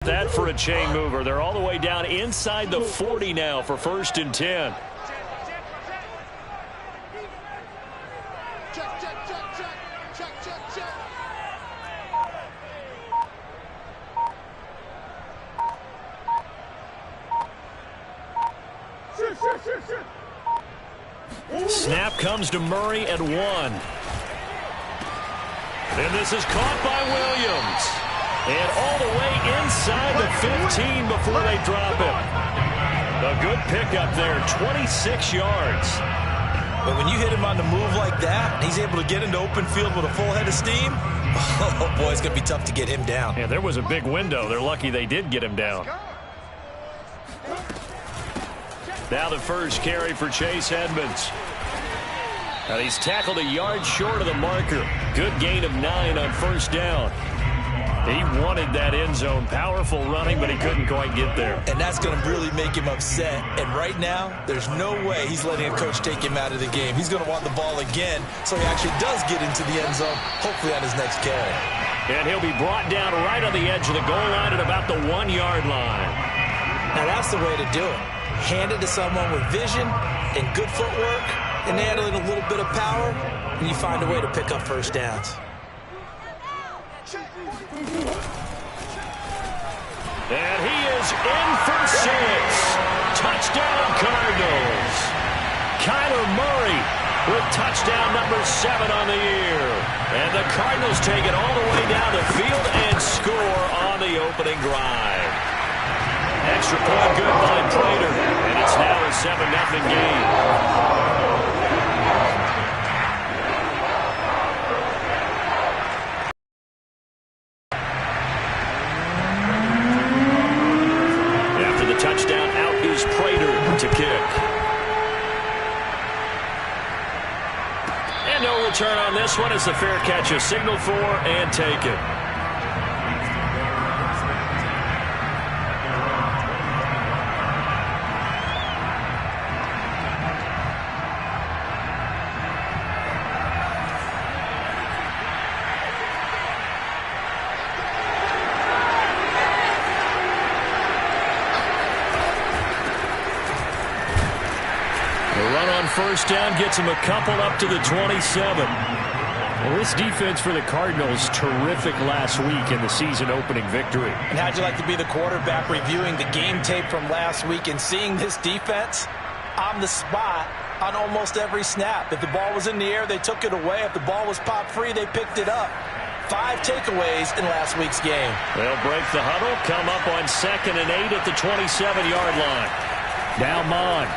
that for a chain mover? They're all the way down inside the 40 now for 1st and 10. Snap comes to Murray at 1. And this is caught by Williams. And all the way inside the 15 before they drop him. A good pickup there, 26 yards. But when you hit him on the move like that, and he's able to get into open field with a full head of steam, oh boy, it's going to be tough to get him down. Yeah, there was a big window. They're lucky they did get him down. Now the first carry for Chase Edmonds. And he's tackled a yard short of the marker. Good gain of 9 on 1st down. He wanted that end zone. Powerful running, but he couldn't quite get there. And that's going to really make him upset. And right now, there's no way he's letting a coach take him out of the game. He's going to want the ball again, so he actually does get into the end zone, hopefully on his next carry. And he'll be brought down right on the edge of the goal line at about the 1-yard line. Now that's the way to do it. Hand it to someone with vision and good footwork, and handle it a little bit of power, and you find a way to pick up 1st downs. And he is in for 6. Touchdown Cardinals. Kyler Murray with touchdown number 7 on the year. And the Cardinals take it all the way down the field and score on the opening drive. Extra point good by Prater. And it's now a 7-0 game. Touchdown, out is Prater to kick. And no return on this one as the fair catch is signaled for and taken. First down gets him a couple up to the 27. Well, this defense for the Cardinals, terrific last week in the season-opening victory. And how'd you like to be the quarterback reviewing the game tape from last week and seeing this defense on the spot on almost every snap? If the ball was in the air, they took it away. If the ball was popped free, they picked it up. 5 takeaways in last week's game. They'll break the huddle, come up on 2nd and 8 at the 27-yard line. Now Mon.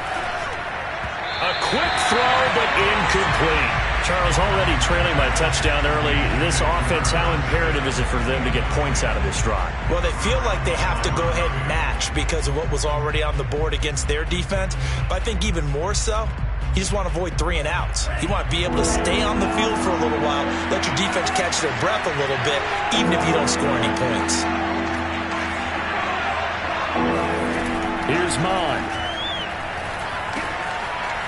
A quick throw, but incomplete. Charles, already trailing by touchdown early. This offense, how imperative is it for them to get points out of this drive? Well, they feel like they have to go ahead and match because of what was already on the board against their defense. But I think even more so, you just want to avoid 3 and outs. You want to be able to stay on the field for a little while, let your defense catch their breath a little bit, even if you don't score any points. Here's Mon.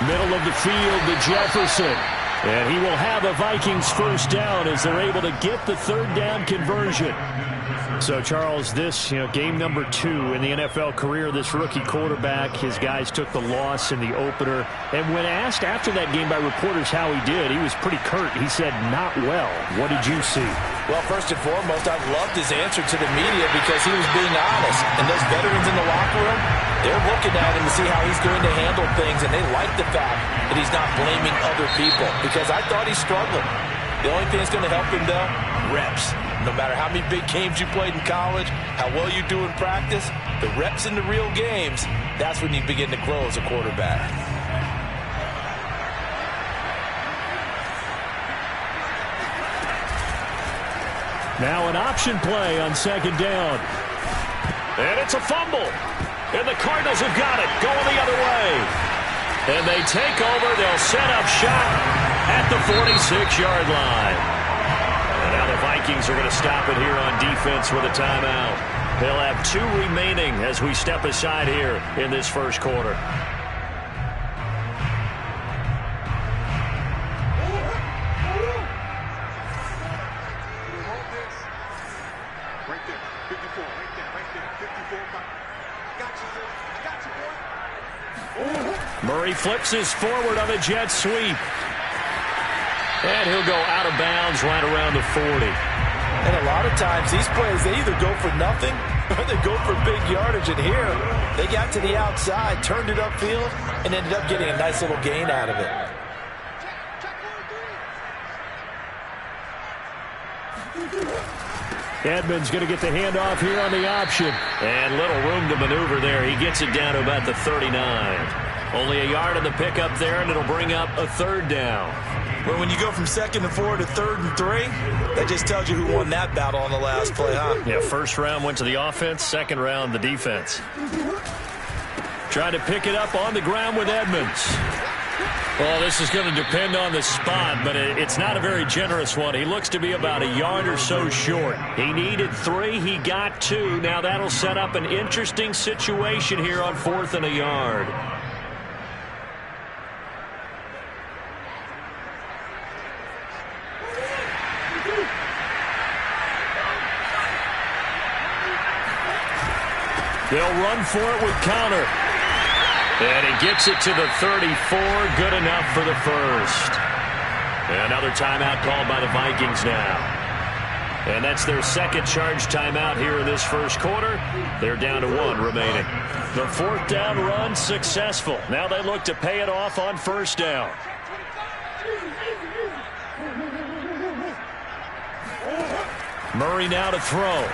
Middle of the field to Jefferson. And he will have a Vikings first down as they're able to get the 3rd down conversion. So, Charles, this, game number 2 in the NFL career, this rookie quarterback, his guys took the loss in the opener. And when asked after that game by reporters how he did, he was pretty curt. He said, not well. What did you see? Well, first and foremost, I loved his answer to the media because he was being honest. And those veterans in the locker room, they're looking at him to see how he's going to handle things, and they like the fact that he's not blaming other people because I thought he struggled. The only thing that's going to help him, though, reps. No matter how many big games you played in college, how well you do in practice, the reps in the real games, that's when you begin to grow as a quarterback. Now an option play on 2nd down. And it's a fumble. And the Cardinals have got it, going the other way. And they take over. They'll set up shop at the 46-yard line. And now the Vikings are going to stop it here on defense with a timeout. They'll have 2 remaining as we step aside here in this first quarter. Right there, 54, right there, right there. Murray flips his forward on a jet sweep. And he'll go out of bounds right around the 40. And a lot of times these plays, they either go for nothing or they go for big yardage. And here, they got to the outside, turned it upfield, and ended up getting a nice little gain out of it. Edmonds going to get the handoff here on the option. And little room to maneuver there. He gets it down to about the 39. Only a yard on the pickup there, and it'll bring up a third down. But when you go from 2nd and 4 to 3rd and 3, that just tells you who won that battle on the last play, huh? Yeah, first round went to the offense, second round the defense. Trying to pick it up on the ground with Edmonds. Well, this is going to depend on the spot, but it's not a very generous one. He looks to be about a yard or so short. He needed 3. He got 2. Now that'll set up an interesting situation here on 4th and a yard. They'll run for it with counter. And he gets it to the 34. Good enough for the first. Another timeout called by the Vikings now. And that's their second charge timeout here in this first quarter. They're down to 1 remaining. The 4th down run successful. Now they look to pay it off on first down. Murray now to throw.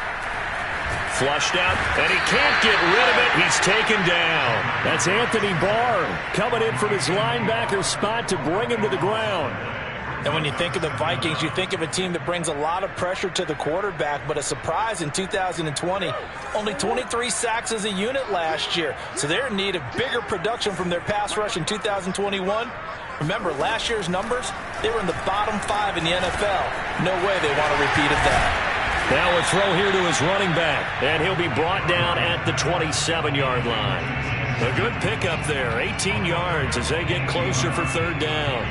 Flushed out, and he can't get rid of it. He's taken down. That's Anthony Barr coming in from his linebacker spot to bring him to the ground. And when you think of the Vikings, you think of a team that brings a lot of pressure to the quarterback, but a surprise in 2020, only 23 sacks as a unit last year. So they're in need of bigger production from their pass rush in 2021. Remember, last year's numbers, they were in the bottom 5 in the NFL. No way they want a repeat of that. Now a throw here to his running back, and he'll be brought down at the 27-yard line. A good pickup there, 18 yards as they get closer for 3rd down.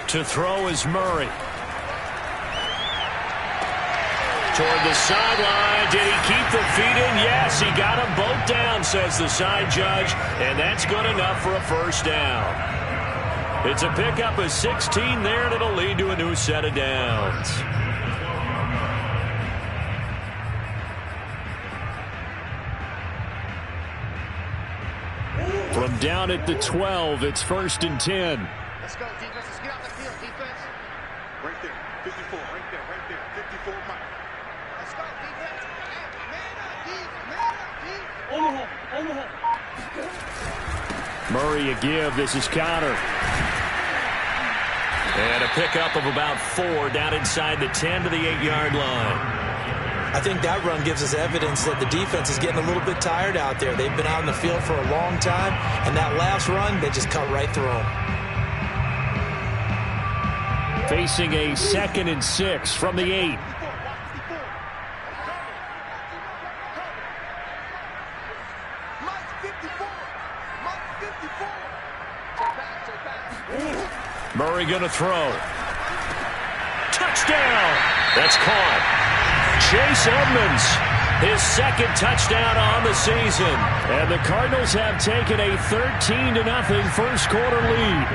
To throw is Murray. Toward the sideline. Did he keep the feet in? Yes, he got them both down, says the side judge. And that's good enough for a first down. It's a pickup of 16 there, and it'll lead to a new set of downs. From down at the 12, it's 1st and 10. Let's go, defense. Let's get out the field, defense. Right there. 54. Right there. 54, Mike. Let's go, defense. Man up, Murray a give. This is counter. And a pickup of about 4 down inside the 10 to the 8-yard line. I think that run gives us evidence that the defense is getting a little bit tired out there. They've been out in the field for a long time, and that last run, they just cut right through them. Facing a 2nd and 6 from the 8. Murray going to throw. Touchdown! That's caught. Chase Edmonds, his 2nd touchdown on the season. And the Cardinals have taken a 13-0 first quarter lead.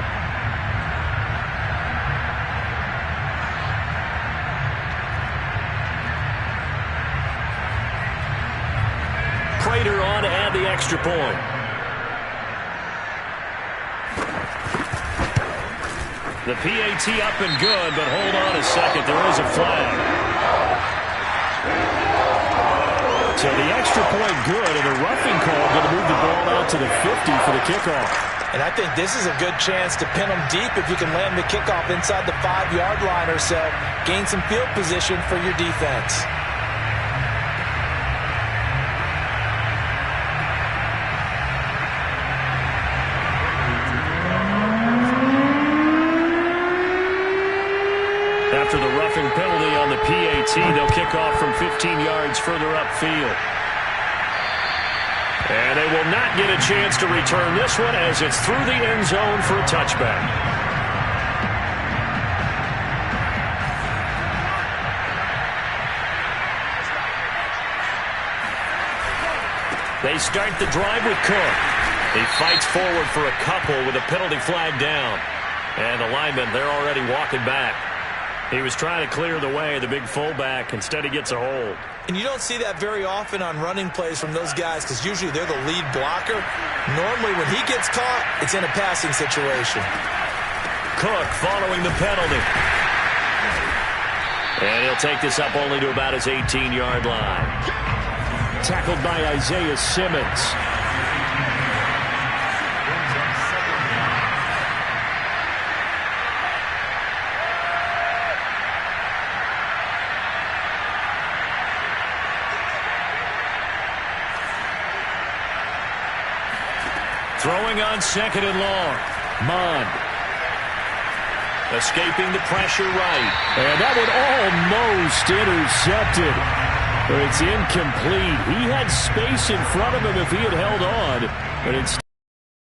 Prater on to add the extra point. The PAT up and good, but hold on a second. There is a flag. So the extra point good, and a roughing call going to move the ball out to the 50 for the kickoff. And I think this is a good chance to pin them deep if you can land the kickoff inside the 5-yard line or so. Gain some field position for your defense. after the roughing penalty on the PAT. They'll kick off from 15 yards further upfield. And they will not get a chance to return this one as it's through the end zone for a touchback. They start the drive with Cook. He fights forward for a couple with a penalty flag down. And the linemen, they're already walking back. He was trying to clear the way, the big fullback. Instead, he gets a hold. And you don't see that very often on running plays from those guys because usually they're the lead blocker. Normally, when he gets caught, it's in a passing situation. Cook following the penalty. And he'll take this up only to about his 18-yard line. Tackled by Isaiah Simmons. Throwing on second and long. Mond. Escaping the pressure right. And that one almost intercepted. But it's incomplete. He had space in front of him if he had held on. But it's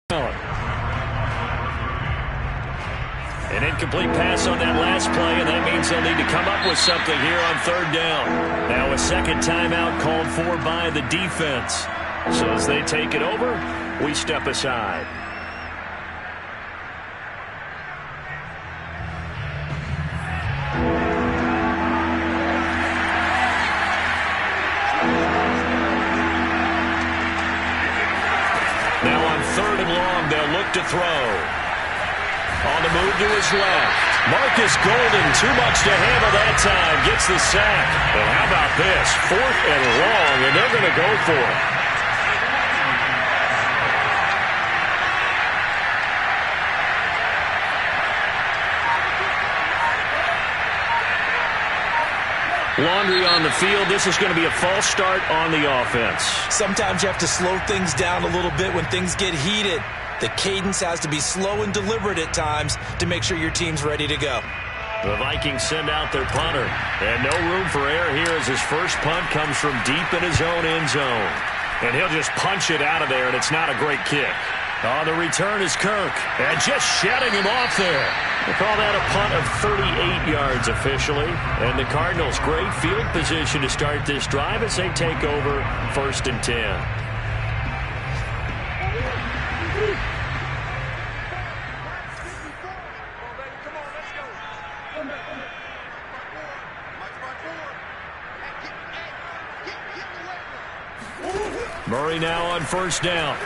down. An incomplete pass on that last play, and that means they'll need to come up with something here on third down. Now a second timeout called for by the defense. So as they take it over, we step aside. Now on third and long, they'll look to throw. On the move to his left. Marcus Golden, too much to handle that time. Gets the sack. And how about this? Fourth and long, and they're going to go for it. Laundry on the field. This is going to be a false start on the offense. Sometimes you have to slow things down a little bit when things get heated. The cadence has to be slow and deliberate at times to make sure your team's ready to go. The Vikings send out their punter. And no room for error here as his first punt comes from deep in his own end zone. And he'll just punch it out of there, and it's not a great kick. On the return is Kirk. And just shutting him off there. We'll call that a punt of 38 yards officially. And the Cardinals, great field position to start this drive as they take over 1st and 10. Murray now on first down.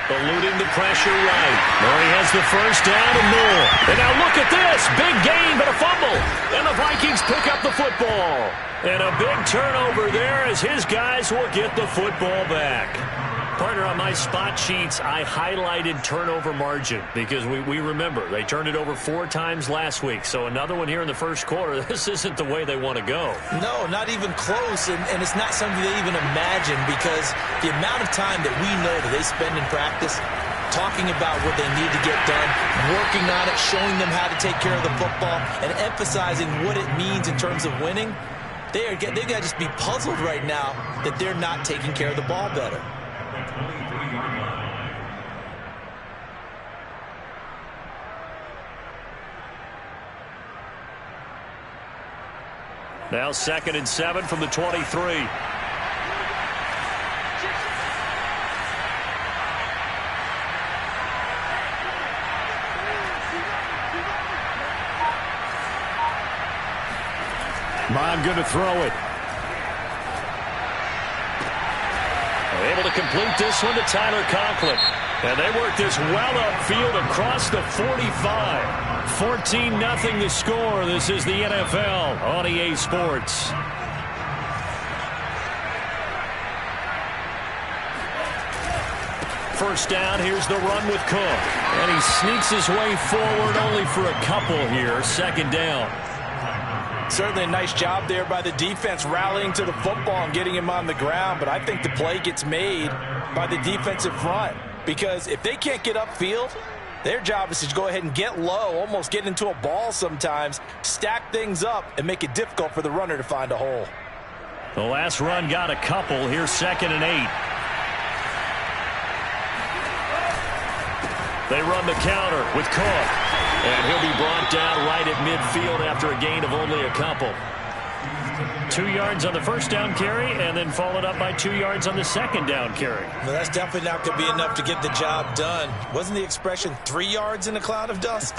Eluding the pressure right. Murray has the first down and more. And now look at this. Big gain, but a fumble. And the Vikings pick up the football. And a big turnover there as his guys will get the football back. Partner, on my spot sheets, I highlighted turnover margin because we remember they turned it over 4 times last week. So another one here in the first quarter. This isn't the way they want to go. No, not even close. And it's not something they even imagine because the amount of time that we know that they spend in practice talking about what they need to get done, working on it, showing them how to take care of the football, and emphasizing what it means in terms of winning, they've got to just be puzzled right now that they're not taking care of the ball better. Now 2nd and 7 from the 23. Mond going to throw it. Able to complete this one to Tyler Conklin. And they work this well upfield across the 45. 14-0 the score. This is the NFL on EA Sports. First down, here's the run with Cook. And he sneaks his way forward only for a couple here. 2nd down. Certainly a nice job there by the defense rallying to the football and getting him on the ground. But I think the play gets made by the defensive front. Because if they can't get upfield, Their job is to go ahead and get low, almost get into a ball sometimes, stack things up, and make it difficult for the runner to find a hole. The last run got a couple. Here's 2nd and 8. They run the counter with Cook. And he'll be brought down right at midfield after a gain of only a couple. 2 yards on the first down carry, and then followed up by 2 yards on the second down carry. Well, that's definitely not going to be enough to get the job done. Wasn't the expression 3 yards in a cloud of dust?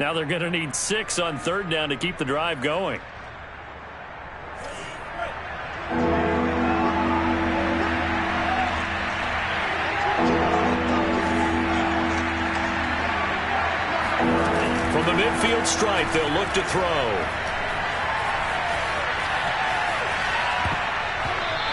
Now they're going to need 6 on 3rd down to keep the drive going. From the midfield stripe, they'll look to throw.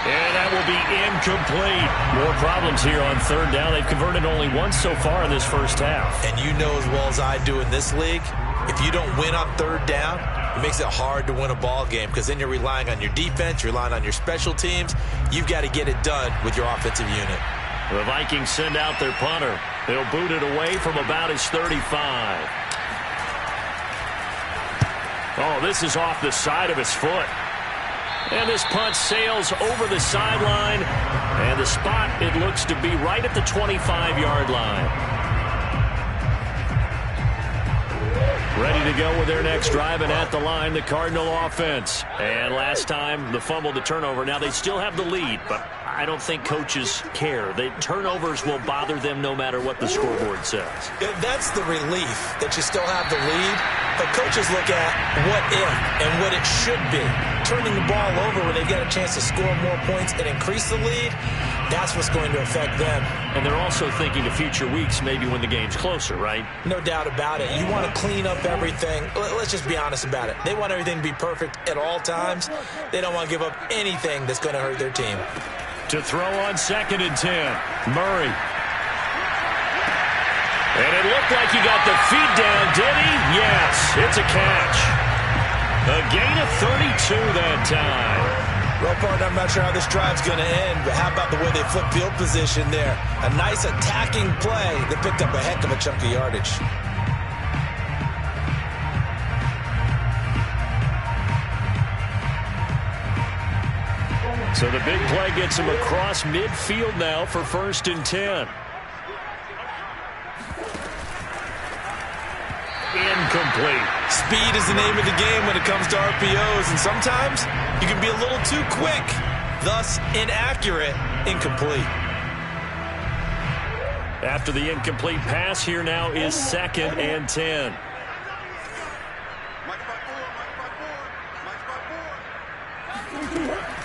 And that will be incomplete. More problems here on 3rd down. They've converted only once so far in this first half. And you know as well as I do in this league, if you don't win on 3rd down, it makes it hard to win a ball game because then you're relying on your defense, you're relying on your special teams. You've got to get it done with your offensive unit. The Vikings send out their punter. They'll boot it away from about his 35. Oh, this is off the side of his foot. And this punt sails over the sideline. And the spot, it looks to be right at the 25-yard line. Ready to go with their next drive, and at the line, the Cardinal offense. And last time, the fumble, the turnover. Now, they still have the lead, but I don't think coaches care. The turnovers will bother them no matter what the scoreboard says. That's the relief that you still have the lead. But coaches look at what if and what it should be. Turning the ball over when they've got a chance to score more points and increase the lead, that's what's going to affect them. And they're also thinking of future weeks, maybe when the game's closer, right? No doubt about it. You want to clean up everything. Let's just be honest about it. They want everything to be perfect at all times. They don't want to give up anything that's going to hurt their team. To throw on 2nd and 10, Murray. And it looked like he got the feet down, did he? Yes, it's a catch. A gain of 32 that time. Well, partner, I'm not sure how this drive's going to end, but how about the way they flip field position there? A nice attacking play that picked up a heck of a chunk of yardage. So the big play gets him across midfield now for 1st and 10. Incomplete. Speed is the name of the game when it comes to RPOs, and sometimes you can be a little too quick, thus inaccurate, incomplete. After the incomplete pass, here now is 2nd and 10.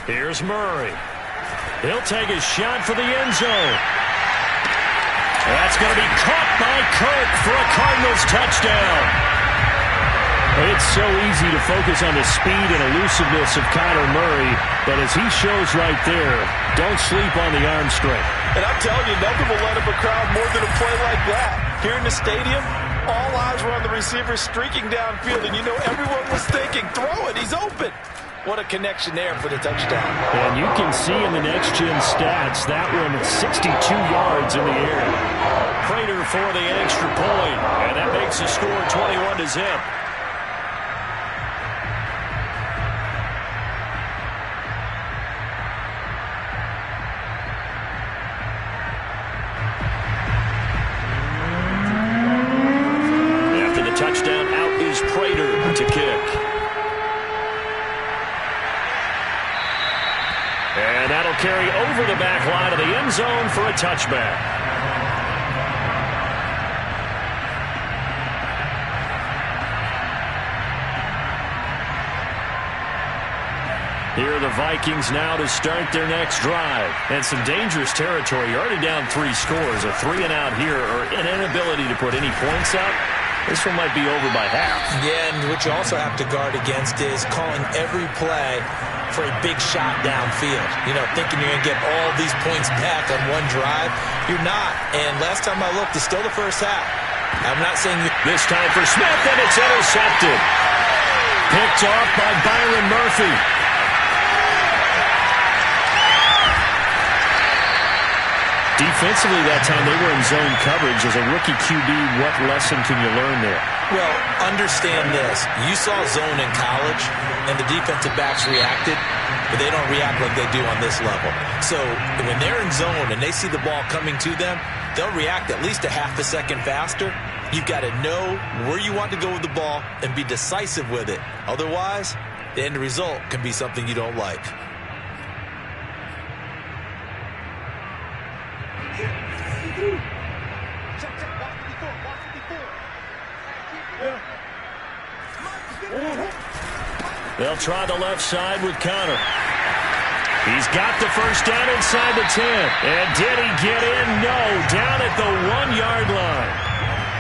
Here's Murray. He'll take a shot for the end zone. That's going to be caught by Kirk for a Cardinals touchdown. It's so easy to focus on the speed and elusiveness of Kyler Murray, but as he shows right there, don't sleep on the arm strength. And I'm telling you, nothing will let up a crowd more than a play like that. Here in the stadium, all eyes were on the receiver streaking downfield, and you know everyone was thinking, throw it, he's open. What a connection there for the touchdown. And you can see in the next-gen stats, that one 62 yards in the air. Prater for the extra point, and that makes the score 21-0. After the touchdown, out is Prater to kick. And that'll carry over the back line of the end zone for a touchback. Here are the Vikings now to start their next drive. And some dangerous territory. You're already down 3 scores. A 3-and-out here, or an inability to put any points up. This one might be over by half. Yeah, and what you also have to guard against is calling every play for a big shot downfield. You know, thinking you're going to get all these points back on one drive. You're not. And last time I looked, it's still the first half. I'm not saying you... This time for Smith, and it's intercepted. Picked off by Byron Murphy. Defensively that time they were in zone coverage. As a rookie QB, what lesson can you learn there? Well, understand this. You saw zone in college, and the defensive backs reacted, but they don't react like they do on this level. So when they're in zone and they see the ball coming to them, they'll react at least a half a second faster. You've got to know where you want to go with the ball and be decisive with it. Otherwise, the end result can be something you don't like. They'll try the left side with Connor. He's got the first down inside the 10. And did he get in? No. Down at the 1-yard line.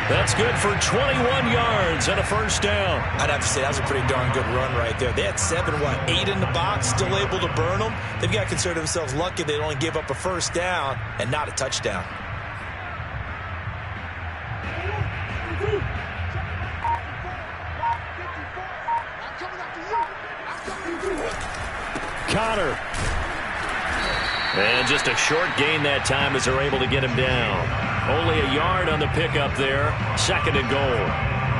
That's good for 21 yards and a first down. I'd have to say that was a pretty darn good run right there. They had 8 in the box, still able to burn them. They've got to consider themselves lucky they only gave up a first down and not a touchdown. Connor. And just a short gain that time as they're able to get him down. Only a yard on the pickup there. 2nd and goal.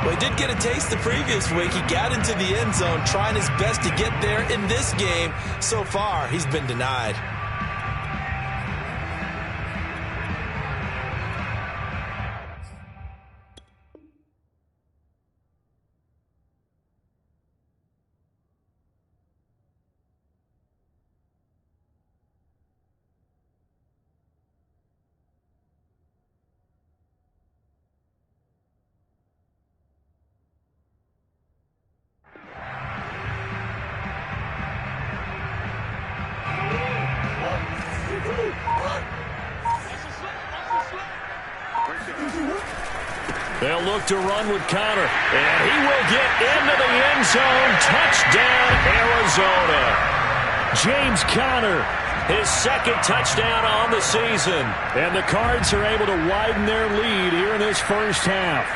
Well, he did get a taste the previous week. He got into the end zone trying his best to get there in this game. So far, he's been denied. They'll look to run with Connor. And he will get into the end zone. Touchdown, Arizona. James Conner, his 2nd touchdown on the season. And the Cards are able to widen their lead here in this first half.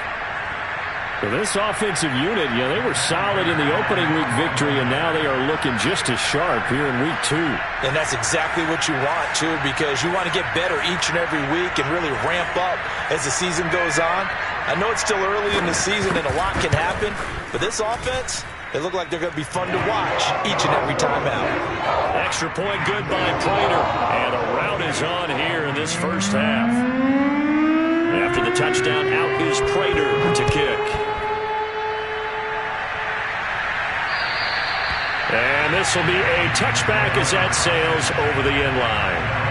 So this offensive unit, they were solid in the opening week victory, and now they are looking just as sharp here in week 2. And that's exactly what you want, too, because you want to get better each and every week and really ramp up as the season goes on. I know it's still early in the season and a lot can happen, but this offense, they look like they're going to be fun to watch each and every time out. Extra point good by Prater, and a rout is on here in this first half. After the touchdown, out is Prater to kick. And this will be a touchback as that sails over the end line.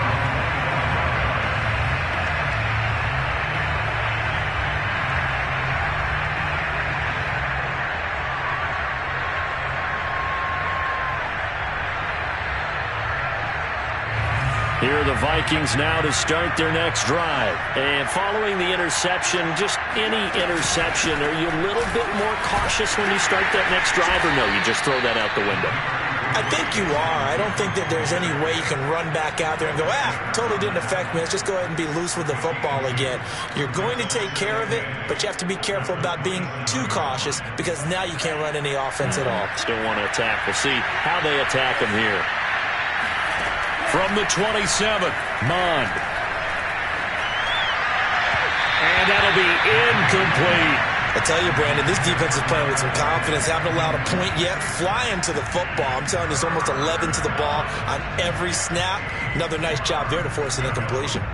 Here are the Vikings now to start their next drive. And following the interception, just any interception, are you a little bit more cautious when you start that next drive, or no, you just throw that out the window? I think you are. I don't think that there's any way you can run back out there and go, totally didn't affect me. Let's just go ahead and be loose with the football again. You're going to take care of it, but you have to be careful about being too cautious because now you can't run any offense at all. Still want to attack. We'll see how they attack him here. From the 27, Mond. And that'll be incomplete. I tell you, Brandon, this defense is playing with some confidence. Haven't allowed a point yet. Flying to the football. I'm telling you, it's almost 11 to the ball on every snap. Another nice job there to force an incompletion.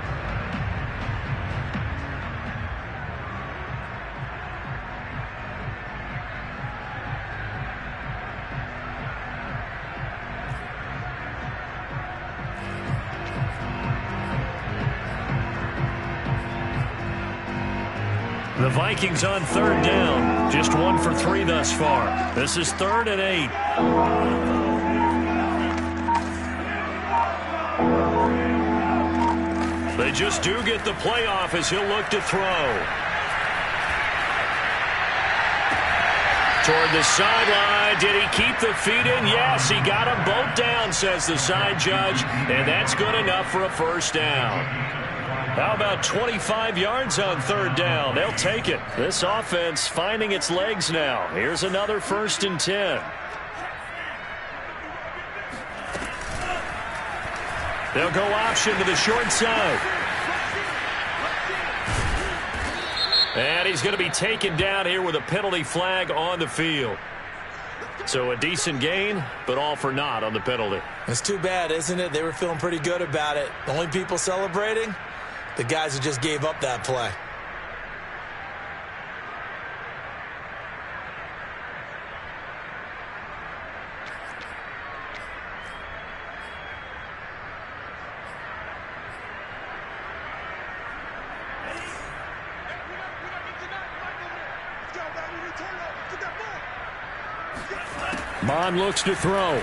The Vikings on 3rd down. Just 1 for 3 thus far. This is 3rd and 8. They just do get the playoff as he'll look to throw. Toward the sideline. Did he keep the feet in? Yes, he got them both down, says the side judge. And that's good enough for a first down. How about 25 yards on 3rd down? They'll take it. This offense finding its legs now. Here's another 1st and 10. They'll go option to the short side. And he's going to be taken down here with a penalty flag on the field. So a decent gain, but all for naught on the penalty. It's too bad, isn't it? They were feeling pretty good about it. The only people celebrating, the guys who just gave up that play. Mon looks to throw.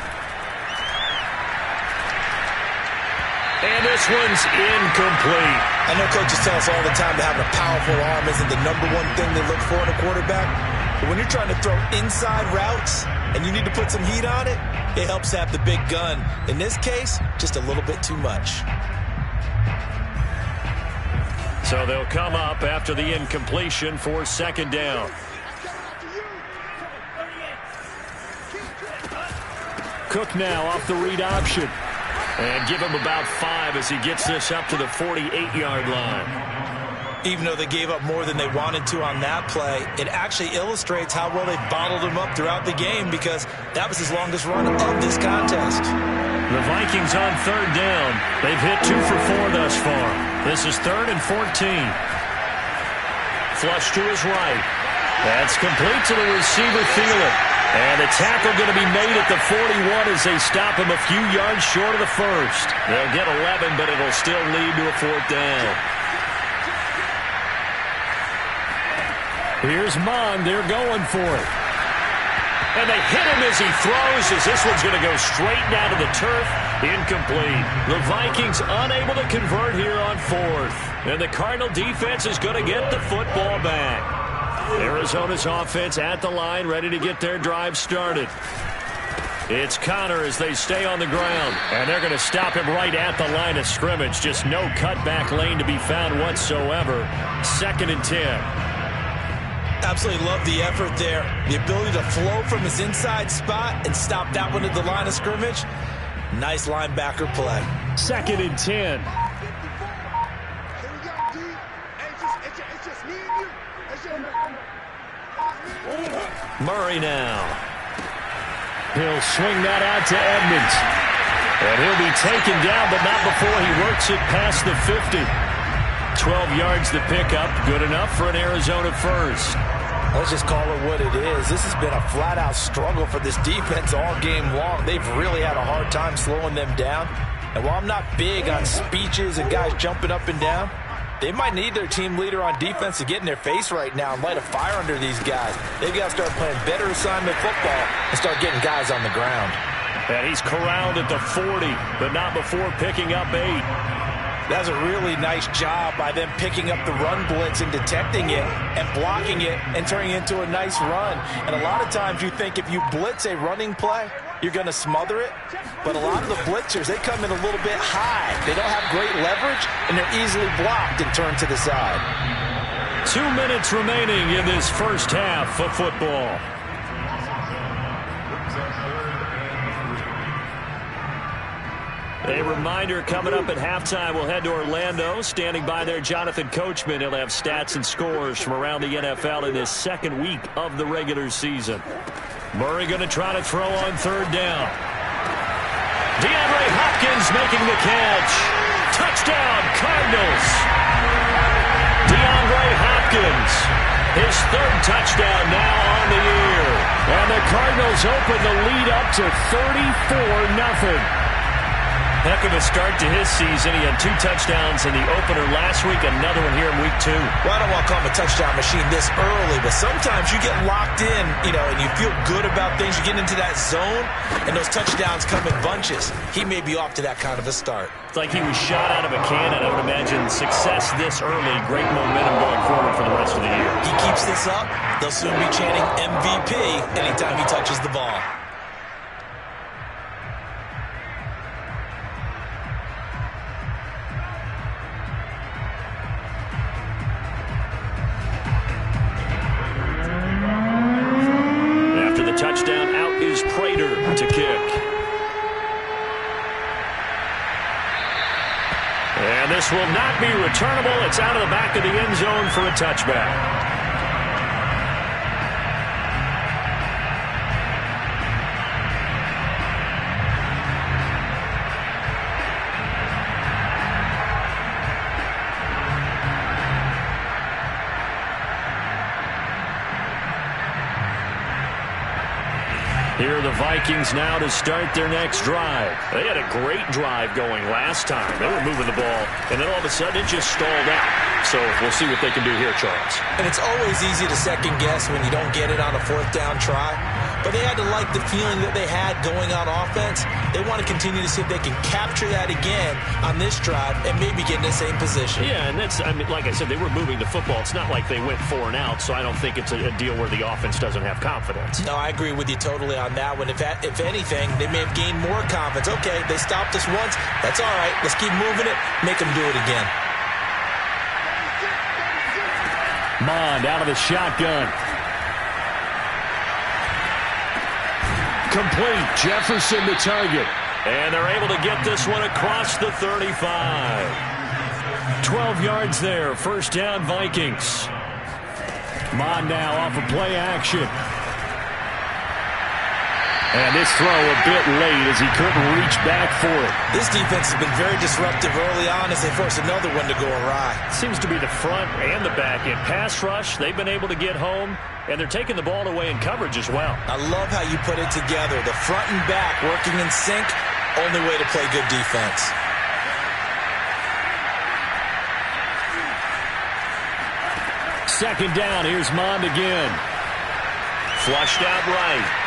And this one's incomplete. I know coaches tell us all the time that having a powerful arm isn't the #1 thing they look for in a quarterback. But when you're trying to throw inside routes and you need to put some heat on it, it helps to have the big gun. In this case, just a little bit too much. So they'll come up after the incompletion for second down. Cook now off the read option. And give him about 5 as he gets this up to the 48-yard line. Even though they gave up more than they wanted to on that play, it actually illustrates how well they bottled him up throughout the game because that was his longest run of this contest. The Vikings on third down. They've hit 2 for 4 thus far. This is 3rd and 14. Flush to his right. That's complete to the receiver, Thielen. And the tackle going to be made at the 41 as they stop him a few yards short of the first. They'll get 11, but it'll still lead to a 4th down. Here's Mon. They're going for it. And they hit him as he throws, as this one's going to go straight down to the turf. Incomplete. The Vikings unable to convert here on 4th. And the Cardinal defense is going to get the football back. Arizona's offense at the line, ready to get their drive started. It's Connor as they stay on the ground. And they're going to stop him right at the line of scrimmage. Just no cutback lane to be found whatsoever. 2nd and 10. Absolutely love the effort there. The ability to flow from his inside spot and stop that one at the line of scrimmage. Nice linebacker play. 2nd and 10. Murray now. He'll swing that out to Edmonds. And he'll be taken down, but not before he works it past the 50. 12 yards to pick up. Good enough for an Arizona first. Let's just call it what it is. This has been a flat-out struggle for this defense all game long. They've really had a hard time slowing them down. And while I'm not big on speeches and guys jumping up and down, they might need their team leader on defense to get in their face right now and light a fire under these guys. They've got to start playing better assignment football and start getting guys on the ground. And he's corralled at the 40, but not before picking up 8. That's a really nice job by them picking up the run blitz and detecting it and blocking it and turning it into a nice run. And a lot of times you think if you blitz a running play, you're going to smother it. But a lot of the blitzers, they come in a little bit high. They don't have great leverage, and they're easily blocked and turned to the side. 2 minutes remaining in this first half of football. A reminder coming up at halftime, we'll head to Orlando. Standing by there, Jonathan Coachman. He'll have stats and scores from around the NFL in this second week of the regular season. Murray going to try to throw on third down. DeAndre Hopkins making the catch. Touchdown, Cardinals. DeAndre Hopkins, his 3rd touchdown now on the year. And the Cardinals open the lead up to 34-0. Heck of a start to his season. He had 2 touchdowns in the opener last week, another one here in week 2. Well, I don't want to call him a touchdown machine this early, but sometimes you get locked in, and you feel good about things. You get into that zone, and those touchdowns come in bunches. He may be off to that kind of a start. It's like he was shot out of a cannon. I would imagine success this early, great momentum going forward for the rest of the year. He keeps this up, they'll soon be chanting MVP anytime he touches the ball. Touchdown, out is Prater to kick. And this will not be returnable. It's out of the back of the end zone for a touchback. Here are the Vikings now to start their next drive. They had a great drive going last time. They were moving the ball, and then all of a sudden it just stalled out. So we'll see what they can do here, Charles. And it's always easy to second guess when you don't get it on a fourth down try. But they had to like the feeling that they had going on offense. They want to continue to see if they can capture that again on this drive and maybe get in the same position. Yeah, and that's, I mean, like I said, they were moving the football. It's not like they went 4 and out, so I don't think it's a deal where the offense doesn't have confidence. No, I agree with you totally on that one. If anything, they may have gained more confidence. Okay, they stopped us once. That's all right. Let's keep moving it. Make them do it again. Mond out of the shotgun. Complete. Jefferson the target. And they're able to get this one across the 35. 12 yards there. First down, Vikings. Mond now off of play action. And this throw a bit late as he couldn't reach back for it. This defense has been very disruptive early on as they force another one to go awry. Seems to be the front and the back. In pass rush, they've been able to get home, and they're taking the ball away in coverage as well. I love how you put it together. The front and back working in sync, only way to play good defense. Second down, here's Mond again. Flushed out right.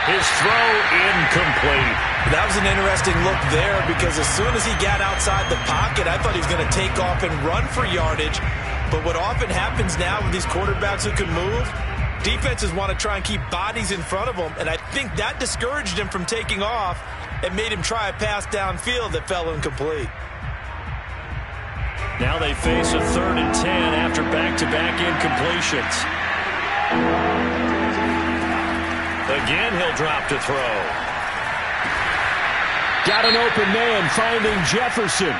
His throw incomplete. That was an interesting look there because as soon as he got outside the pocket, I thought he was going to take off and run for yardage. But what often happens now with these quarterbacks who can move, defenses want to try and keep bodies in front of them, and I think that discouraged him from taking off and made him try a pass downfield that fell incomplete. Now they face a 3rd and 10 after back-to-back incompletions. Again, he'll drop to throw. Got an open man finding Jefferson.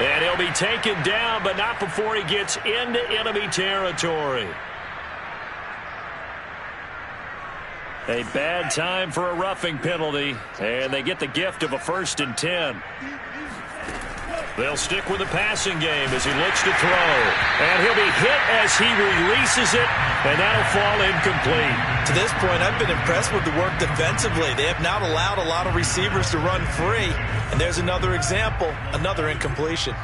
And he'll be taken down, but not before he gets into enemy territory. A bad time for a roughing penalty, and they get the gift of a 1st and 10. They'll stick with the passing game as he looks to throw. And he'll be hit as he releases it, and that'll fall incomplete. To this point, I've been impressed with the work defensively. They have not allowed a lot of receivers to run free. And there's another example, another incompletion.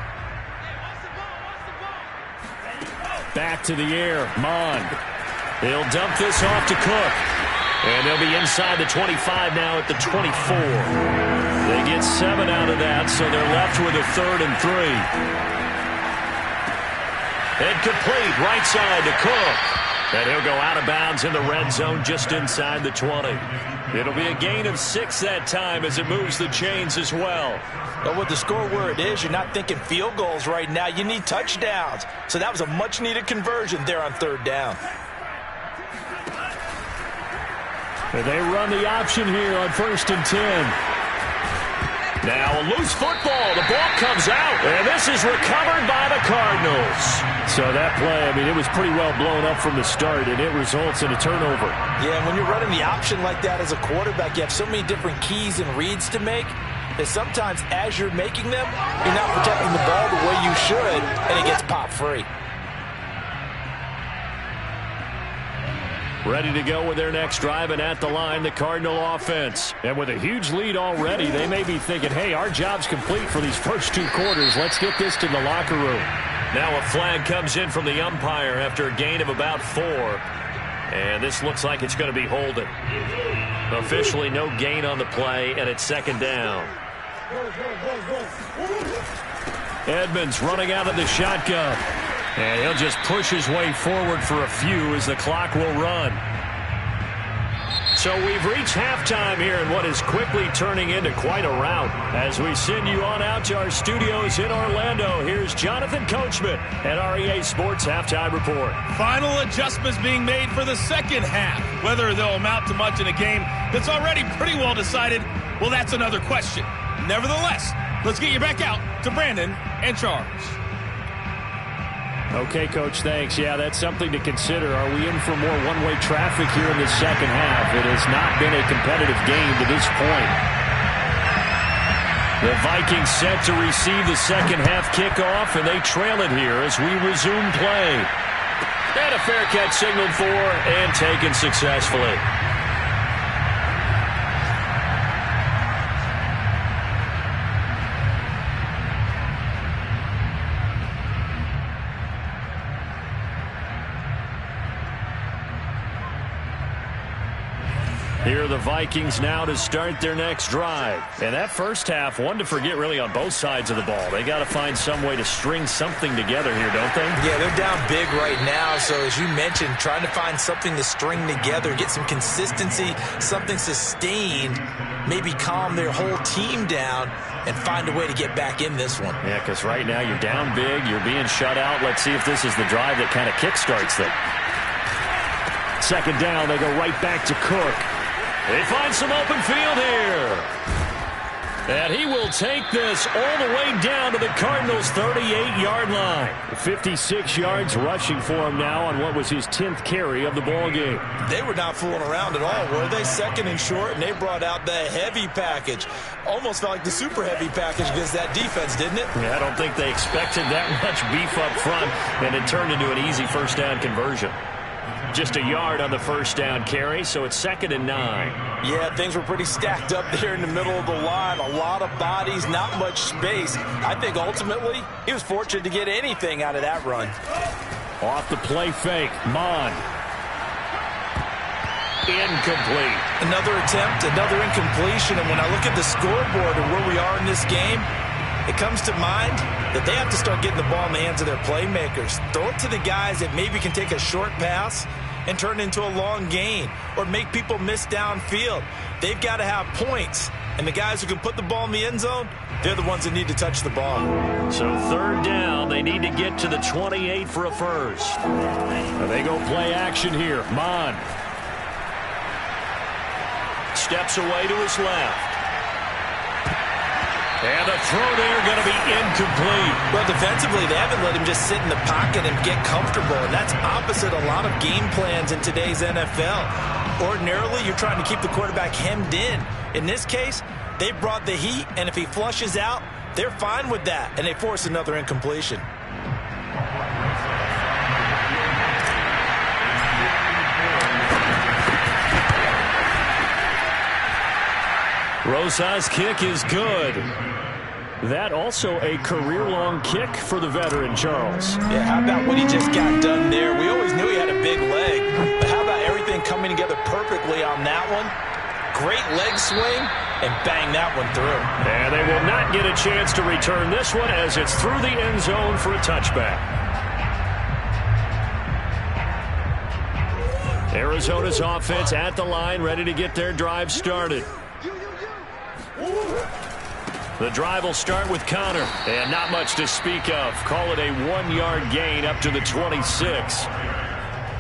Back to the air, Mond. He'll dump this off to Cook. And they'll be inside the 25 now at the 24. They get 7 out of that, so they're left with a 3rd and 3. And complete right side to Cook. And he'll go out of bounds in the red zone just inside the 20. It'll be a gain of 6 that time as it moves the chains as well. But with the score where it is, you're not thinking field goals right now. You need touchdowns. So that was a much-needed conversion there on 3rd down. And they run the option here on 1st and 10. Now a loose football. The ball comes out. And this is recovered by the Cardinals. So that play, I mean, it was pretty well blown up from the start, and it results in a turnover. Yeah, and when you're running the option like that as a quarterback, you have so many different keys and reads to make that sometimes as you're making them, you're not protecting the ball the way you should, and it gets popped free. Ready to go with their next drive, and at the line, the Cardinal offense. And with a huge lead already, they may be thinking, hey, our job's complete for these first 2 quarters. Let's get this to the locker room. Now a flag comes in from the umpire after a gain of about 4. And this looks like it's going to be holding. Officially no gain on the play, and it's 2nd down. Edmonds running out of the shotgun. And he'll just push his way forward for a few as the clock will run. So we've reached halftime here in what is quickly turning into quite a rout. As we send you on out to our studios in Orlando, here's Jonathan Coachman at REA Sports Halftime Report. Final adjustments being made for the second half. Whether they'll amount to much in a game that's already pretty well decided, well, that's another question. Nevertheless, let's get you back out to Brandon and Charles. Okay, Coach, thanks. Yeah, that's something to consider. Are we in for more one-way traffic here in the second half? It has not been a competitive game to this point. The Vikings set to receive the second half kickoff, and they trail it here as we resume play. And a fair catch signaled for and taken successfully. Here are the Vikings now to start their next drive. And that first half, one to forget really on both sides of the ball. They got to find some way to string something together here, don't they? Yeah, they're down big right now. So as you mentioned, trying to find something to string together, get some consistency, something sustained, maybe calm their whole team down and find a way to get back in this one. Yeah, because right now you're down big, you're being shut out. Let's see if this is the drive that kind of kickstarts them. Second down, they go right back to Cook. They find some open field here. And he will take this all the way down to the Cardinals' 38-yard line. 56 yards rushing for him now on what was his 10th carry of the ballgame. They were not fooling around at all, were they? Second and short, and they brought out the heavy package. Almost felt like the super heavy package against that defense, didn't it? Yeah, I don't think they expected that much beef up front, and it turned into an easy first down conversion. Just a yard on the first down carry, so it's 2nd and 9. Yeah, things were pretty stacked up there in the middle of the line. A lot of bodies, not much space. I think ultimately he was fortunate to get anything out of that run. Off the play fake, Mon. Incomplete. Another attempt, another incompletion, and when I look at the scoreboard and where we are in this game, it comes to mind that they have to start getting the ball in the hands of their playmakers. Throw it to the guys that maybe can take a short pass and turn it into a long gain or make people miss downfield. They've got to have points, and the guys who can put the ball in the end zone, they're the ones that need to touch the ball. So third down, they need to get to the 28 for a first. And they go play action here. Mon steps away to his left. And the throw there going to be incomplete. Well, defensively, they haven't let him just sit in the pocket and get comfortable, and that's opposite a lot of game plans in today's NFL. Ordinarily, you're trying to keep the quarterback hemmed in. In this case, they brought the heat, and if he flushes out, they're fine with that, and they force another incompletion. Rosa's kick is good. That also a career-long kick for the veteran, Charles. Yeah, how about what he just got done there? We always knew he had a big leg, but how about everything coming together perfectly on that one? Great leg swing, and bang that one through. And they will not get a chance to return this one as it's through the end zone for a touchback. Arizona's offense at the line, ready to get their drive started. The drive will start with Connor, and not much to speak of. Call it a 1-yard gain up to the 26.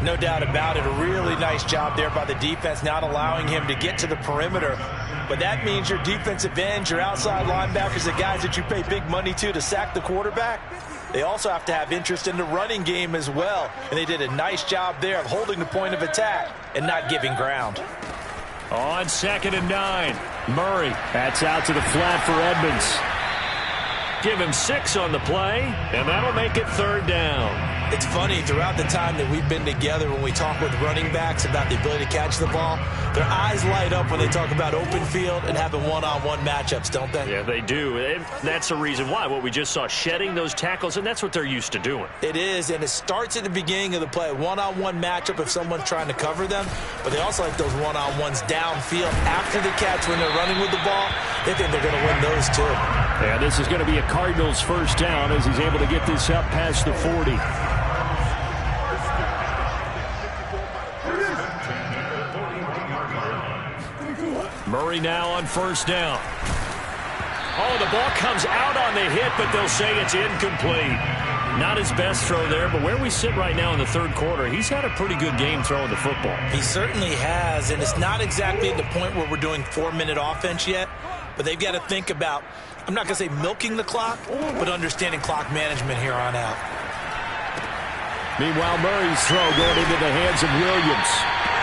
No doubt about it. A really nice job there by the defense, not allowing him to get to the perimeter. But that means your defensive ends, your outside linebackers, the guys that you pay big money to sack the quarterback, they also have to have interest in the running game as well. And they did a nice job there of holding the point of attack and not giving ground. On 2nd and 9, Murray. That's out to the flat for Edmonds. Give him 6 on the play, and that'll make it 3rd down. It's funny, throughout the time that we've been together, when we talk with running backs about the ability to catch the ball, their eyes light up when they talk about open field and having one-on-one matchups, don't they? Yeah, they do. And that's the reason why. What we just saw, shedding those tackles, and that's what they're used to doing. It is, and it starts at the beginning of the play. One-on-one matchup if someone's trying to cover them, but they also like those one-on-ones downfield after the catch when they're running with the ball. They think they're going to win those too. Yeah, this is going to be a Cardinals first down as he's able to get this up past the 40. Murray now on first down. Oh, the ball comes out on the hit, but they'll say it's incomplete. Not his best throw there, but where we sit right now in the third quarter, he's had a pretty good game throwing the football. He certainly has, and it's not exactly at the point where we're doing 4-minute offense yet, but they've got to think about, I'm not going to say milking the clock, but understanding clock management here on out. Meanwhile, Murray's throw going into the hands of Williams.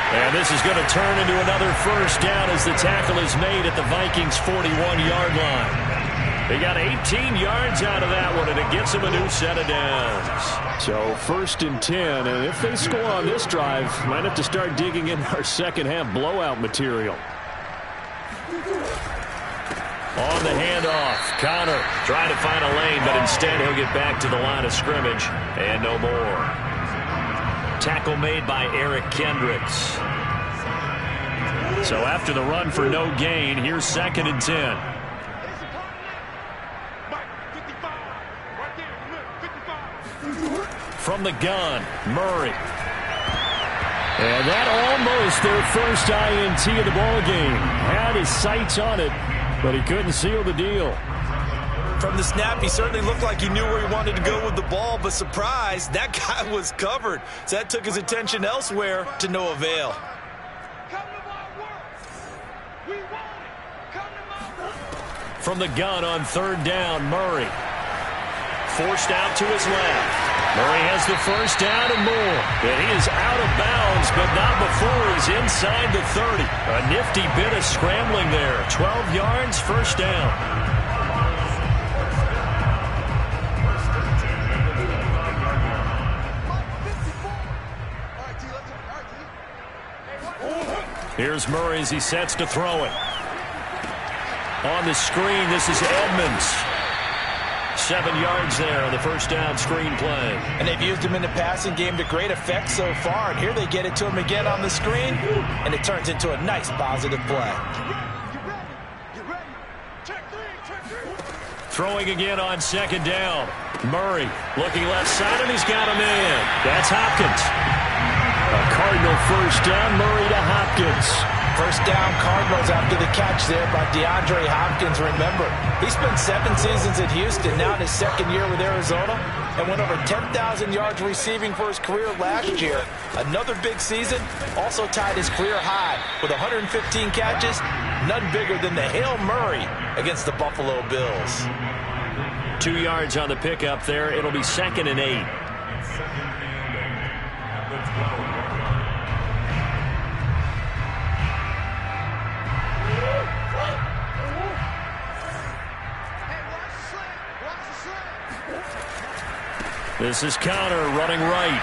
And this is going to turn into another first down as the tackle is made at the Vikings' 41-yard line. He got 18 yards out of that one, and it gets him a new set of downs. So 1st and 10, and if they score on this drive, might have to start digging in our second-half blowout material. On the handoff, Connor trying to find a lane, but instead he'll get back to the line of scrimmage, and no more. Tackle made by Eric Kendricks. So after the run for no gain, here's 2nd and 10. From the gun, Murray. And that almost their first INT of the ball game. Had his sights on it, but he couldn't seal the deal. From the snap, he certainly looked like he knew where he wanted to go with the ball, but surprise, that guy was covered. So that took his attention elsewhere to no avail. From the gun on 3rd down, Murray. Forced out to his left. Murray has the first down and more. And he is out of bounds, but not before he's inside the 30. A nifty bit of scrambling there. 12 yards, first down. Here's Murray as he sets to throw it. On the screen, this is Edmonds. 7 yards there on the first down screen play. And they've used him in the passing game to great effect so far. And here they get it to him again on the screen, and it turns into a nice positive play. Throwing again on 2nd down. Murray looking left side, and he's got a man. That's Hopkins. A Cardinal first down, Murray to Hopkins. First down Cardinals after the catch there by DeAndre Hopkins. Remember, he spent 7 seasons at Houston, now in his 2nd year with Arizona, and went over 10,000 yards receiving for his career last year. Another big season, also tied his career high with 115 catches, none bigger than the Hail Murray against the Buffalo Bills. 2 yards on the pickup there. It'll be 2nd and 8. This is Connor running right.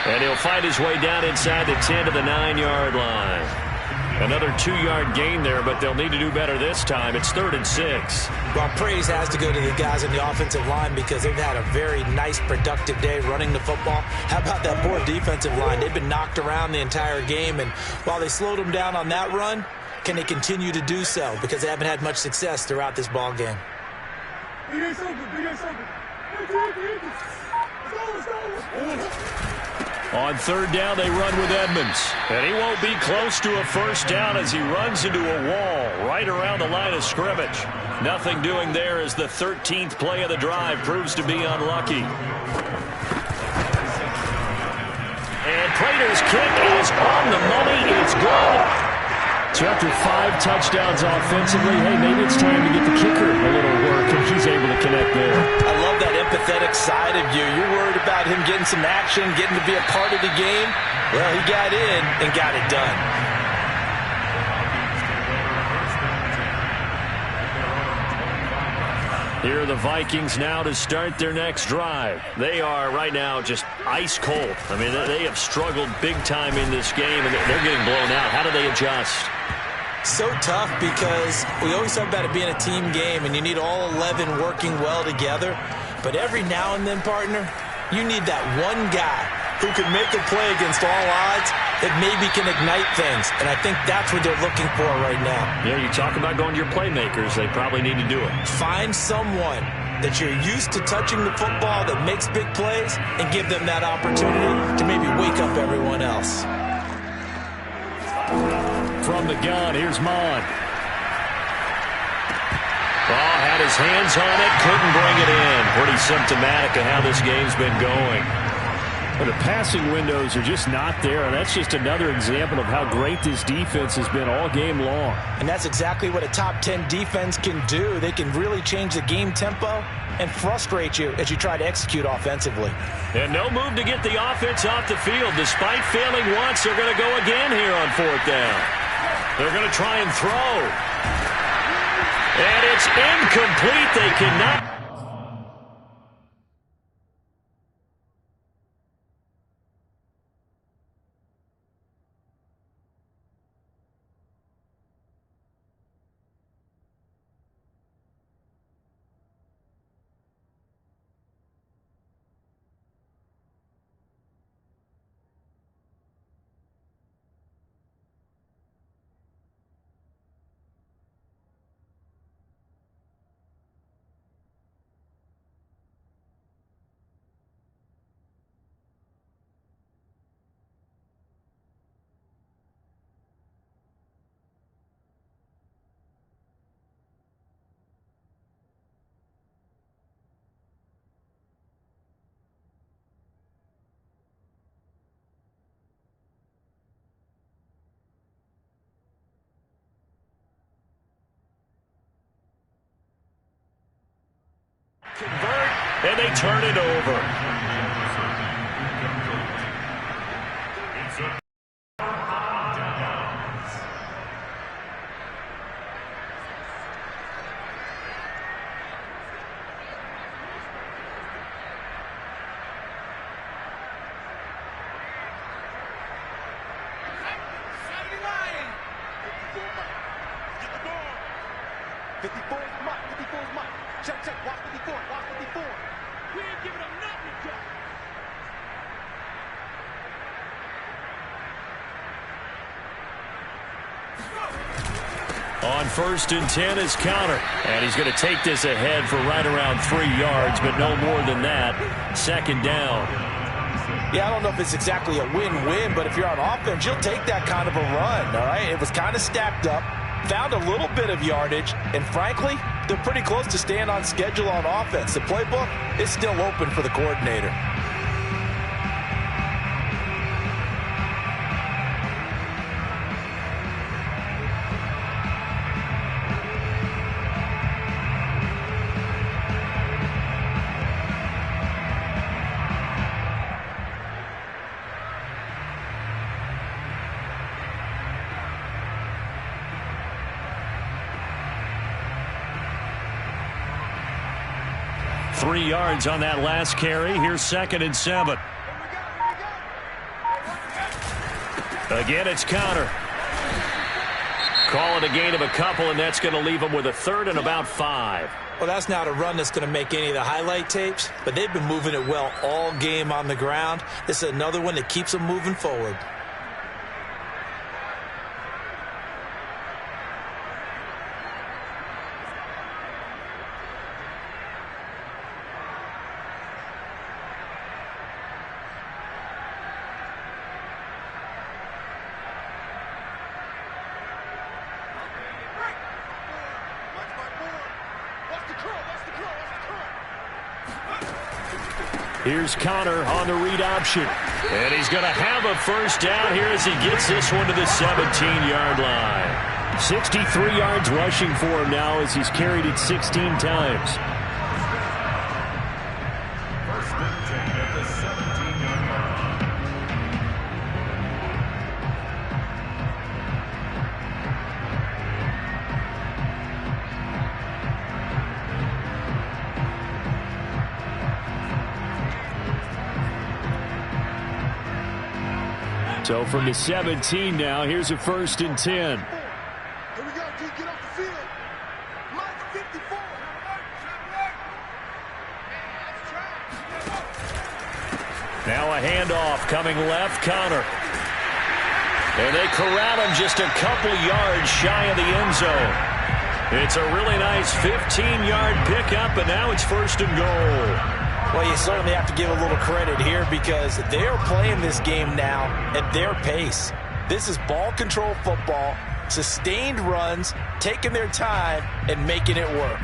And he'll find his way down inside the 10 to the 9-yard line. Another 2-yard gain there, but they'll need to do better this time. It's 3rd and 6. Well, praise has to go to the guys in the offensive line because they've had a very nice, productive day running the football. How about that poor defensive line? They've been knocked around the entire game, and while they slowed them down on that run, can they continue to do so? Because they haven't had much success throughout this ball game. On 3rd down, they run with Edmonds. And he won't be close to a first down as he runs into a wall right around the line of scrimmage. Nothing doing there as the 13th play of the drive proves to be unlucky. And Prater's kick is on the money. It's good. So after 5 touchdowns offensively, hey, maybe it's time to get the kicker a little work, and he's able to connect there. I love that empathetic side of you. You're worried about him getting some action, getting to be a part of the game. Well, he got in and got it done. Here are the Vikings now to start their next drive. They are right now just ice cold. I mean, they have struggled big time in this game, and they're getting blown out. How do they adjust? So tough because we always talk about it being a team game, and you need all 11 working well together. But every now and then, partner, you need that one guy who can make a play against all odds that maybe can ignite things. And I think that's what they're looking for right now. Yeah, you talk about going to your playmakers. They probably need to do it. Find someone that you're used to touching the football that makes big plays and give them that opportunity to maybe wake up everyone else. From the gun, here's Mond. Oh, had his hands on it, couldn't bring it in. Pretty symptomatic of how this game's been going. Well, the passing windows are just not there, and that's just another example of how great this defense has been all game long. And that's exactly what a top 10 defense can do. They can really change the game tempo and frustrate you as you try to execute offensively. And no move to get the offense off the field. Despite failing once, they're going to go again here on 4th down. They're going to try and throw. And it's incomplete. They cannot. Convert, and they turn it over. On 1st and 10 is counter. And he's going to take this ahead for right around 3 yards, but no more than that. 2nd down. Yeah, I don't know if it's exactly a win-win, but if you're on offense, you'll take that kind of a run, all right? It was kind of stacked up, found a little bit of yardage, and frankly, they're pretty close to staying on schedule on offense. The playbook is still open for the coordinator. Three yards on that last carry. Here's 2nd and 7. Again, it's counter. Call it a gain of a couple, and that's going to leave them with a 3rd and about 5. Well, that's not a run that's going to make any of the highlight tapes, but they've been moving it well all game on the ground. This is another one that keeps them moving forward. Here's Connor on the read option. And he's going to have a 1st down here as he gets this one to the 17-yard line. 63 yards rushing for him now as he's carried it 16 times. So from the 17 now, here's a 1st and 10. Here we go, dude. Get off the field. Mike 54. Now a handoff coming left, Connor. And they corral him just a couple yards shy of the end zone. It's a really nice 15-yard pickup, and now it's 1st and goal. Well, you certainly have to give a little credit here because they are playing this game now at their pace. This is ball control football, sustained runs, taking their time, and making it work.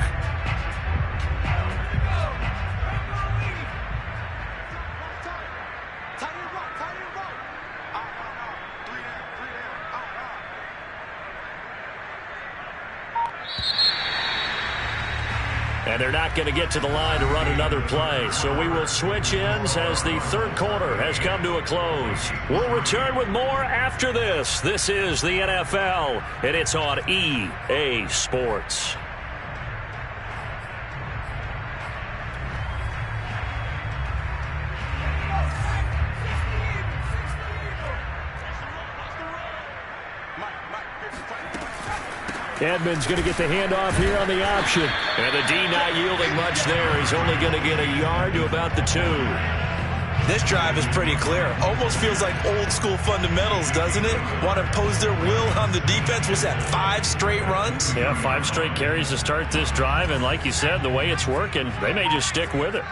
And they're not going to get to the line to run another play. So we will switch ends as the 3rd quarter has come to a close. We'll return with more after this. This is the NFL, and it's on EA Sports. Edmonds going to get the handoff here on the option. And the D not yielding much there. He's only going to get a yard to about the 2. This drive is pretty clear. Almost feels like old school fundamentals, doesn't it? Want to impose their will on the defense. Was that 5 straight runs? Yeah, 5 straight carries to start this drive. And like you said, the way it's working, they may just stick with it.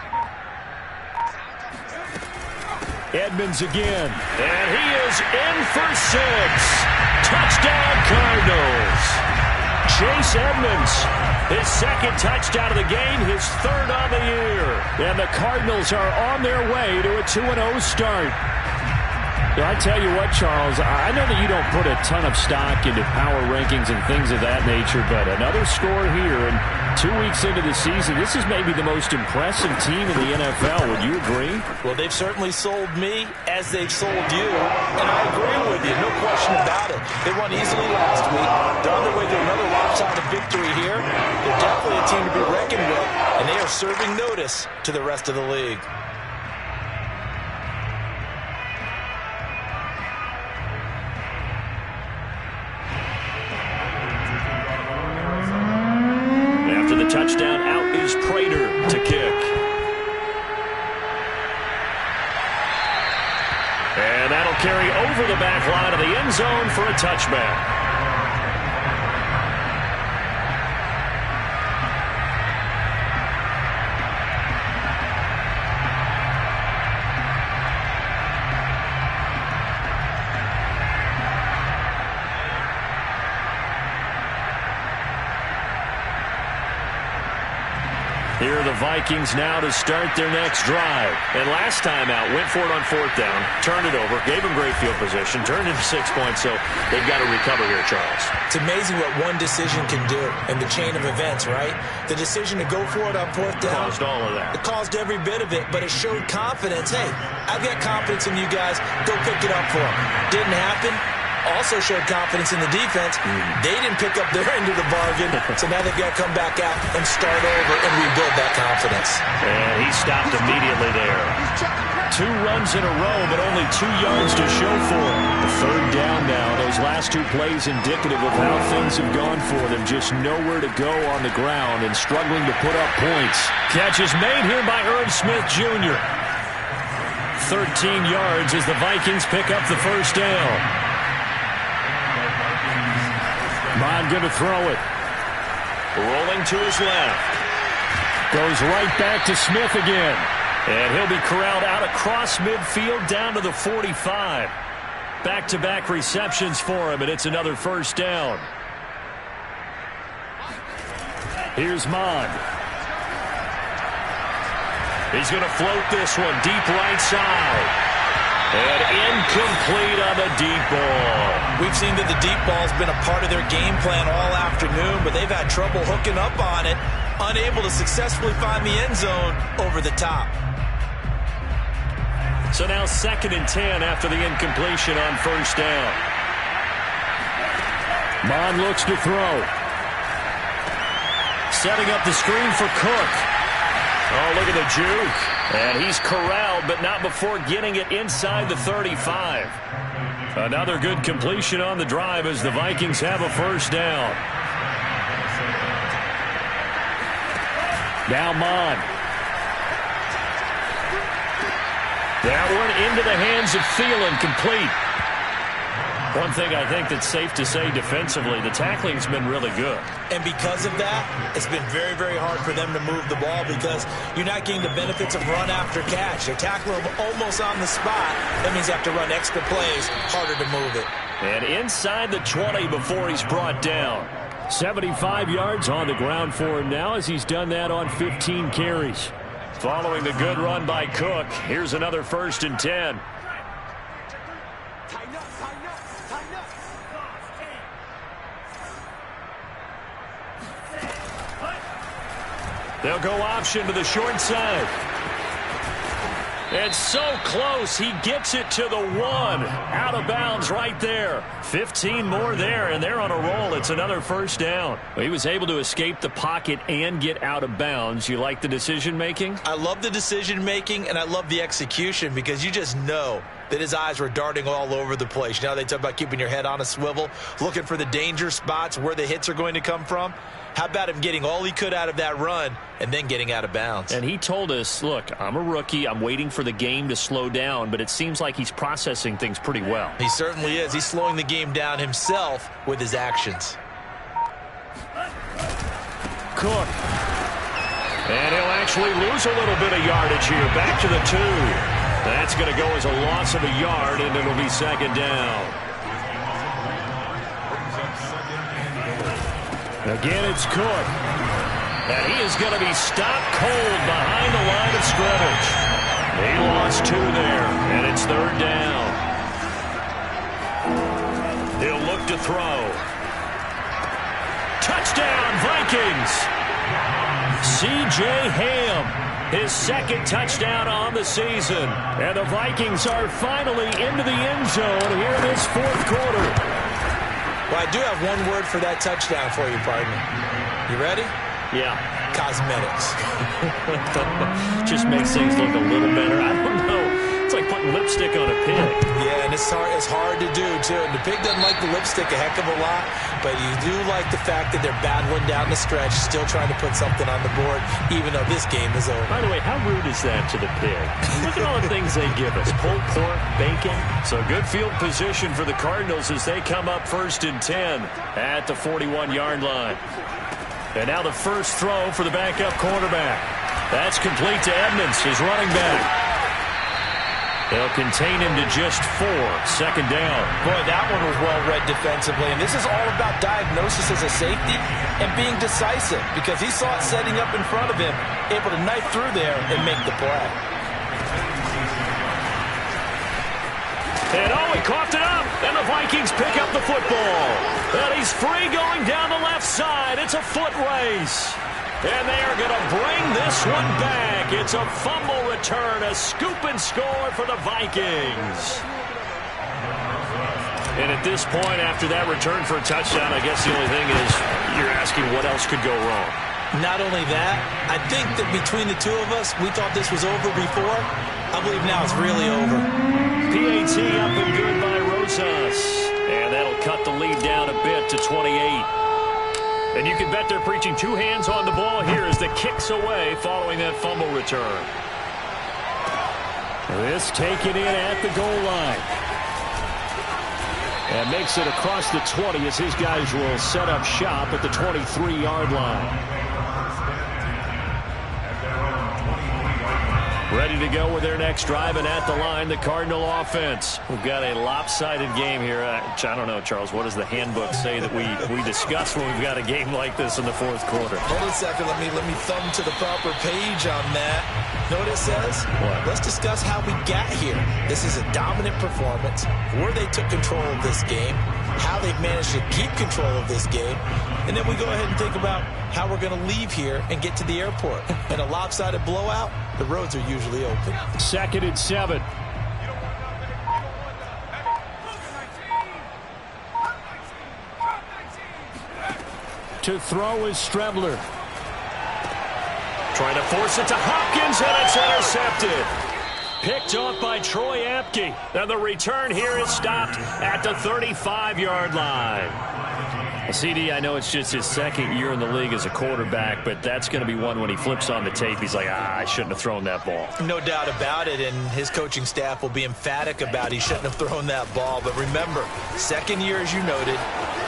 Edmonds again. And he is in for 6. Touchdown, Cardinals. Chase Edmonds, his 2nd touchdown of the game, his 3rd on the year. And the Cardinals are on their way to a 2-0 start. I tell you what, Charles, I know that you don't put a ton of stock into power rankings and things of that nature, but another score here, and 2 weeks into the season, this is maybe the most impressive team in the NFL. Would you agree? Well, they've certainly sold me as they've sold you, and I agree with you, no question about it. They won easily last week. They're on their way to another lopsided victory here. They're definitely a team to be reckoned with, and they are serving notice to the rest of the league. Touchdown, out is Prater to kick. And that'll carry over the back line of the end zone for a touchback. Here are the Vikings now to start their next drive. And last time out, went for it on 4th down, turned it over, gave them great field position, turned into 6 points, so they've got to recover here, Charles. It's amazing what one decision can do in the chain of events, right? The decision to go for it on 4th down. Caused all of that. It caused every bit of it, but it showed confidence. Hey, I've got confidence in you guys. Go pick it up for them. Didn't happen. Also showed confidence in the defense. They didn't pick up their end of the bargain, so now they've got to come back out and start over and rebuild that confidence. And he stopped immediately there. 2 runs in a row, but only 2 yards to show for it. The 3rd down now. Those last 2 plays indicative of how things have gone for them. Just nowhere to go on the ground and struggling to put up points. Catch is made here by Irv Smith Jr. 13 yards as the Vikings pick up the 1st down. Bond going to throw it. Rolling to his left. Goes right back to Smith again. And he'll be corralled out across midfield down to the 45. Back-to-back receptions for him, and it's another 1st down. Here's Mond. He's going to float this one deep right side. And incomplete on the deep ball. We've seen that the deep ball's been a part of their game plan all afternoon, but they've had trouble hooking up on it, unable to successfully find the end zone over the top. So now 2nd and 10 after the incompletion on 1st down. Mond looks to throw. Setting up the screen for Cook. Oh, look at the juke. And he's corralled, but not before getting it inside the 35. Another good completion on the drive as the Vikings have a 1st down. Now Mond. That one into the hands of Thielen, complete. One thing I think that's safe to say defensively, the tackling's been really good. And because of that, it's been very, very hard for them to move the ball because you're not getting the benefits of run after catch. They're tackling them almost on the spot. That means they have to run extra plays, harder to move it. And inside the 20 before he's brought down. 75 yards on the ground for him now as he's done that on 15 carries. Following the good run by Cook, here's another 1st and 10. They'll go option to the short side. It's so close. He gets it to the 1. Out of bounds right there. 15 more there, and they're on a roll. It's another 1st down. Well, he was able to escape the pocket and get out of bounds. You like the decision-making? I love the decision-making, and I love the execution because you just know that his eyes were darting all over the place. You know, they talk about keeping your head on a swivel, looking for the danger spots, where the hits are going to come from. How about him getting all he could out of that run and then getting out of bounds? And he told us, look, I'm a rookie. I'm waiting for the game to slow down, but it seems like he's processing things pretty well. He certainly is. He's slowing the game down himself with his actions. Cook. And he'll actually lose a little bit of yardage here. Back to the 2. That's going to go as a loss of a yard, and it'll be second down. Again, it's Cook. And he is going to be stopped cold behind the line of scrimmage. He lost 2 there, and it's third down. He'll look to throw. Touchdown, Vikings! C.J. Ham, his second touchdown on the season. And the Vikings are finally into the end zone here in this fourth quarter. Well, I do have one word for that touchdown for you, partner. You ready? Yeah. Cosmetics. Just makes things look a little better. I don't know. It's like putting lipstick on a pig. Yeah, and it's hard to do, too. And the pig doesn't like the lipstick a heck of a lot, but you do like the fact that they're battling down the stretch, still trying to put something on the board, even though this game is over. By the way, how rude is that to the pig? Look at all the things they give us. Pulled pork, bacon. So good field position for the Cardinals as they come up 1st and 10 at the 41-yard line. And now the first throw for the backup quarterback. That's complete to Edmonds, his running back. They'll contain him to just 4. Second down. Boy, that one was well read defensively. And this is all about diagnosis as a safety and being decisive, because he saw it setting up in front of him, able to knife through there and make the play. And he coughed it up, and the Vikings pick up the football. And he's free going down the left side. It's a foot race. And they are going to bring this one back. It's a fumble return, a scoop and score for the Vikings. And at this point, after that return for a touchdown, I guess the only thing is you're asking what else could go wrong. Not only that, I think that between the two of us, we thought this was over before. I believe now it's really over. PAT up and good by Rosas. And that'll cut the lead down a bit to 28. And you can bet they're preaching 2 hands on the ball here as the kick's away following that fumble return. This taken in at the goal line. And makes it across the 20 as his guys will set up shop at the 23-yard line. Ready to go with their next drive, and at the line, the Cardinal offense. We've got a lopsided game here. I don't know, Charles, what does the handbook say that we discuss when we've got a game like this in the fourth quarter? Hold on a second. Let me thumb to the proper page on that. Know what it says? What? Let's discuss how we got here. This is a dominant performance, where they took control of this game, how they've managed to keep control of this game, and then we go ahead and think about how we're going to leave here and get to the airport. In a lopsided blowout, the roads are usually open. 2nd and 7. To throw is Strebler. Trying to force it to Hopkins, and it's intercepted. Picked off by Troy Apke. And the return here is stopped at the 35-yard line. CD, I know it's just his second year in the league as a quarterback, but that's going to be one when he flips on the tape. He's like, I shouldn't have thrown that ball. No doubt about it, and his coaching staff will be emphatic about he shouldn't have thrown that ball. But remember, second year, as you noted,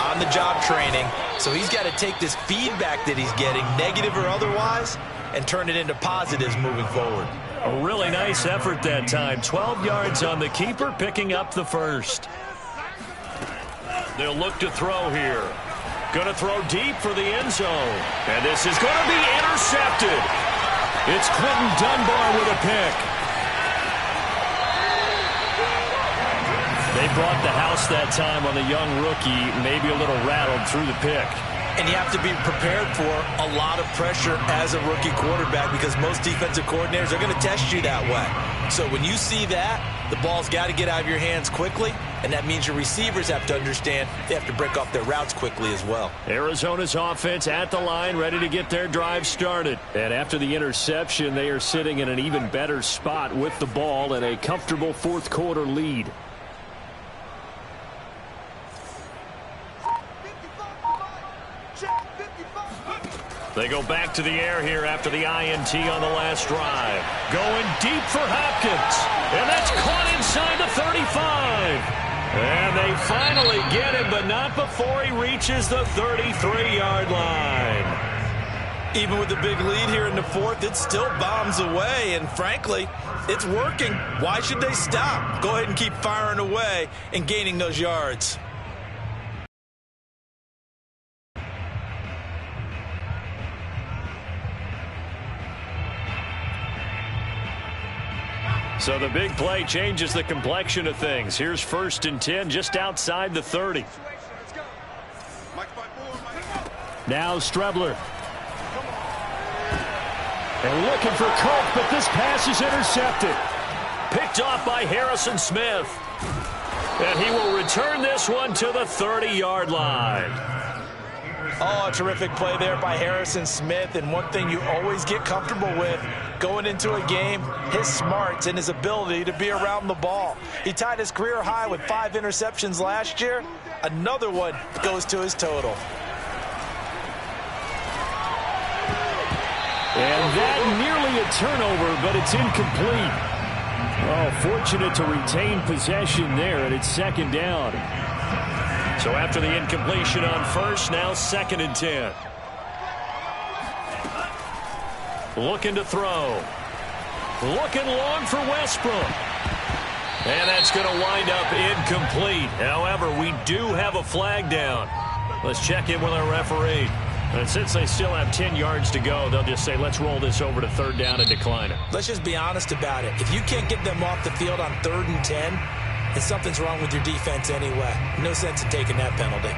on-the-job training. So he's got to take this feedback that he's getting, negative or otherwise, and turn it into positives moving forward. A really nice effort that time. 12 yards on the keeper, picking up the first. They'll look to throw here. Going to throw deep for the end zone. And this is going to be intercepted. It's Quentin Dunbar with a pick. They brought the house that time on the young rookie, maybe a little rattled through the pick. And you have to be prepared for a lot of pressure as a rookie quarterback, because most defensive coordinators are going to test you that way. So when you see that, the ball's got to get out of your hands quickly, and that means your receivers have to understand they have to break off their routes quickly as well. Arizona's offense at the line, ready to get their drive started. And after the interception, they are sitting in an even better spot with the ball and a comfortable fourth quarter lead. They go back to the air here after the INT on the last drive. Going deep for Hopkins. And that's caught inside the 35. And they finally get him, but not before he reaches the 33-yard line. Even with the big lead here in the fourth, it still bombs away. And frankly, it's working. Why should they stop? Go ahead and keep firing away and gaining those yards. So the big play changes the complexion of things. Here's 1st and 10 just outside the 30. Now Strebler. And looking for Cook, but this pass is intercepted. Picked off by Harrison Smith. And he will return this one to the 30-yard line. Oh, a terrific play there by Harrison Smith. And one thing you always get comfortable with going into a game, his smarts and his ability to be around the ball. He tied his career high with 5 interceptions last year. Another one goes to his total. And that nearly a turnover, but it's incomplete. Oh, fortunate to retain possession there, and it's 2nd down. So after the incompletion on 1st, now 2nd and 10. Looking to throw. Looking long for Westbrook. And that's going to wind up incomplete. However, we do have a flag down. Let's check in with our referee. And since they still have 10 yards to go, they'll just say, let's roll this over to 3rd down and decline it. Let's just be honest about it. If you can't get them off the field on 3rd and 10, then something's wrong with your defense anyway. No sense in taking that penalty.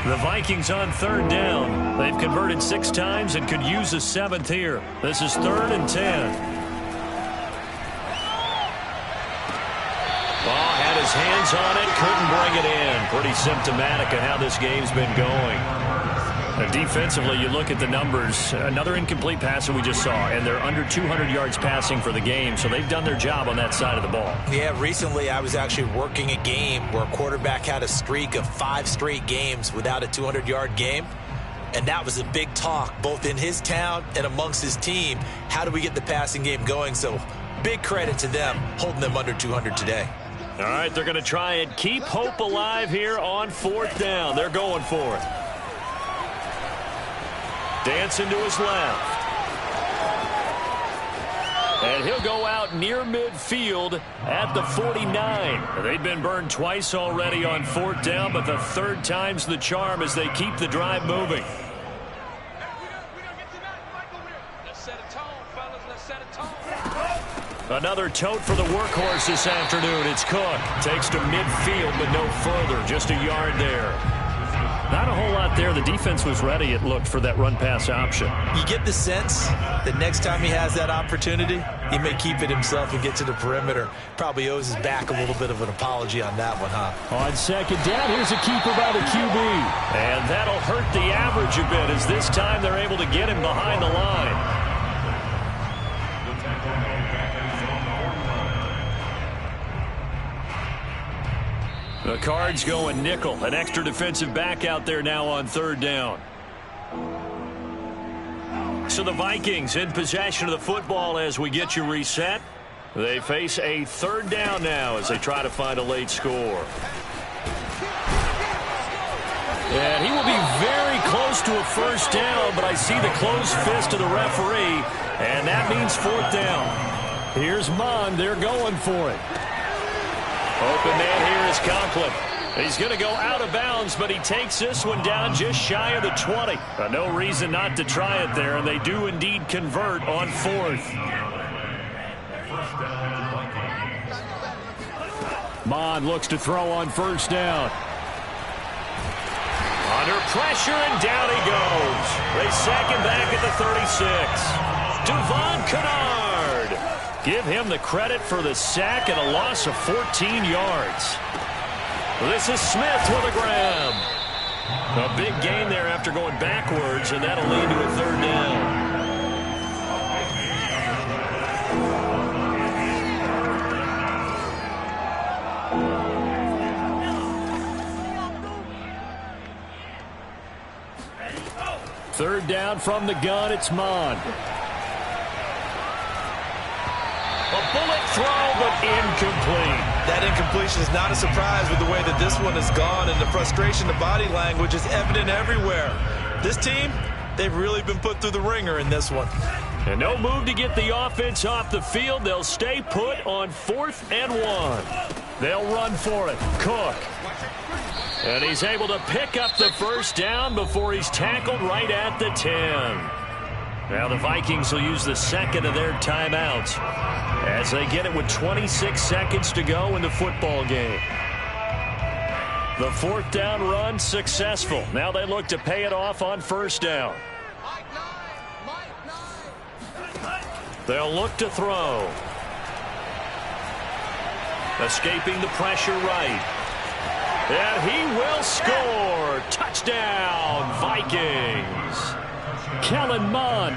The Vikings on 3rd down. They've converted 6 times and could use a 7th here. This is 3rd and 10. Ball had his hands on it, couldn't bring it in. Pretty symptomatic of how this game's been going. And defensively, you look at the numbers. Another incomplete pass that we just saw, and they're under 200 yards passing for the game, so they've done their job on that side of the ball. Yeah, recently I was actually working a game where a quarterback had a streak of 5 straight games without a 200-yard game, and that was a big talk both in his town and amongst his team. How do we get the passing game going? So big credit to them holding them under 200 today. All right, they're going to try and keep hope alive here on 4th down. They're going for it. Dancing to his left. And he'll go out near midfield at the 49. They've been burned twice already on 4th down, but the 3rd time's the charm as they keep the drive moving. Another tote for the workhorse this afternoon. It's Cook. Takes to midfield, but no further. Just a yard there. Not a whole lot there. The defense was ready, it looked, for that run-pass option. You get the sense that next time he has that opportunity, he may keep it himself and get to the perimeter. Probably owes his back a little bit of an apology on that one, huh? On 2nd down, here's a keeper by the QB. And that'll hurt the average a bit, as this time they're able to get him behind the line. The Cards going nickel. An extra defensive back out there now on 3rd down. So the Vikings in possession of the football as we get you reset. They face a 3rd down now as they try to find a late score. And he will be very close to a 1st down, but I see the closed fist of the referee, and that means 4th down. Here's Mon. They're going for it. Open man here is Conklin. He's going to go out of bounds, but he takes this one down just shy of the 20. No reason not to try it there, and they do indeed convert on 4th. Mon looks to throw on 1st down. On Under pressure, and down he goes. They sack him back at the 36. Devon Kennard. Give him the credit for the sack and a loss of 14 yards. This is Smith with a grab. A big gain there after going backwards, and that'll lead to a third down. Third down from the gun, it's Mond. A bullet throw, but incomplete. That incompletion is not a surprise with the way that this one has gone, and the frustration, the body language is evident everywhere. This team, they've really been put through the ringer in this one. And no move to get the offense off the field. They'll stay put on 4th and 1. They'll run for it. Cook. And he's able to pick up the first down before he's tackled right at the 10. Now the Vikings will use the second of their timeouts as they get it with 26 seconds to go in the football game. The 4th down run successful. Now they look to pay it off on first down. They'll look to throw. Escaping the pressure right. And he will score. Touchdown, Vikings. Kellen Mond,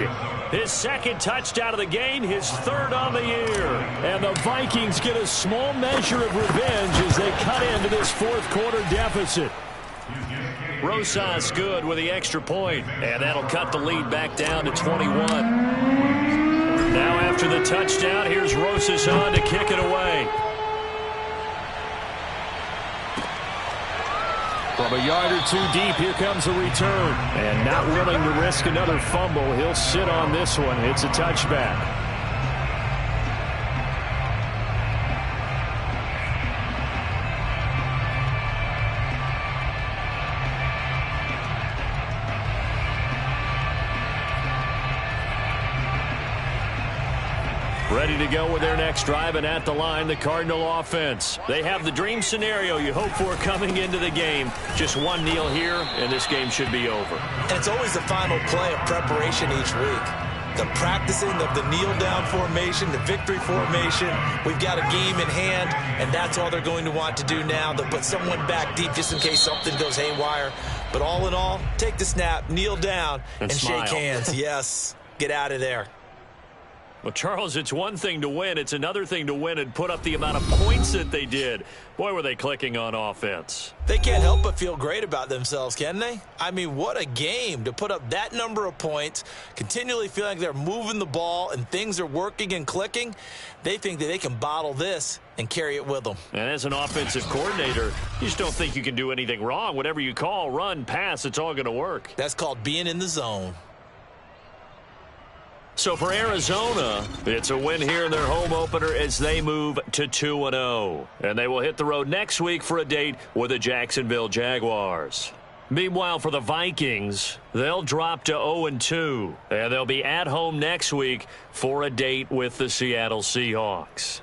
his second touchdown of the game, his 3rd on the year. And the Vikings get a small measure of revenge as they cut into this 4th quarter deficit. Rosas good with the extra point, and that'll cut the lead back down to 21. Now after the touchdown, here's Rosas on to kick it away. From a yard or 2 deep, here comes a return. And not willing to risk another fumble, he'll sit on this one. It's a touchback. Ready to go with their next drive, and at the line, the Cardinal offense. They have the dream scenario you hope for coming into the game. Just one kneel here, and this game should be over. And it's always the final play of preparation each week. The practicing of the kneel-down formation, the victory formation. We've got a game in hand, and that's all they're going to want to do now. They'll put someone back deep just in case something goes haywire. But all in all, take the snap, kneel down, and shake hands. Yes, get out of there. Well, Charles, it's one thing to win. It's another thing to win and put up the amount of points that they did. Boy, were they clicking on offense. They can't help but feel great about themselves, can they? I mean, what a game to put up that number of points, continually feeling like they're moving the ball and things are working and clicking. They think that they can bottle this and carry it with them. And as an offensive coordinator, you just don't think you can do anything wrong. Whatever you call, run, pass, it's all going to work. That's called being in the zone. So for Arizona, it's a win here in their home opener as they move to 2-0. And they will hit the road next week for a date with the Jacksonville Jaguars. Meanwhile, for the Vikings, they'll drop to 0-2. And they'll be at home next week for a date with the Seattle Seahawks.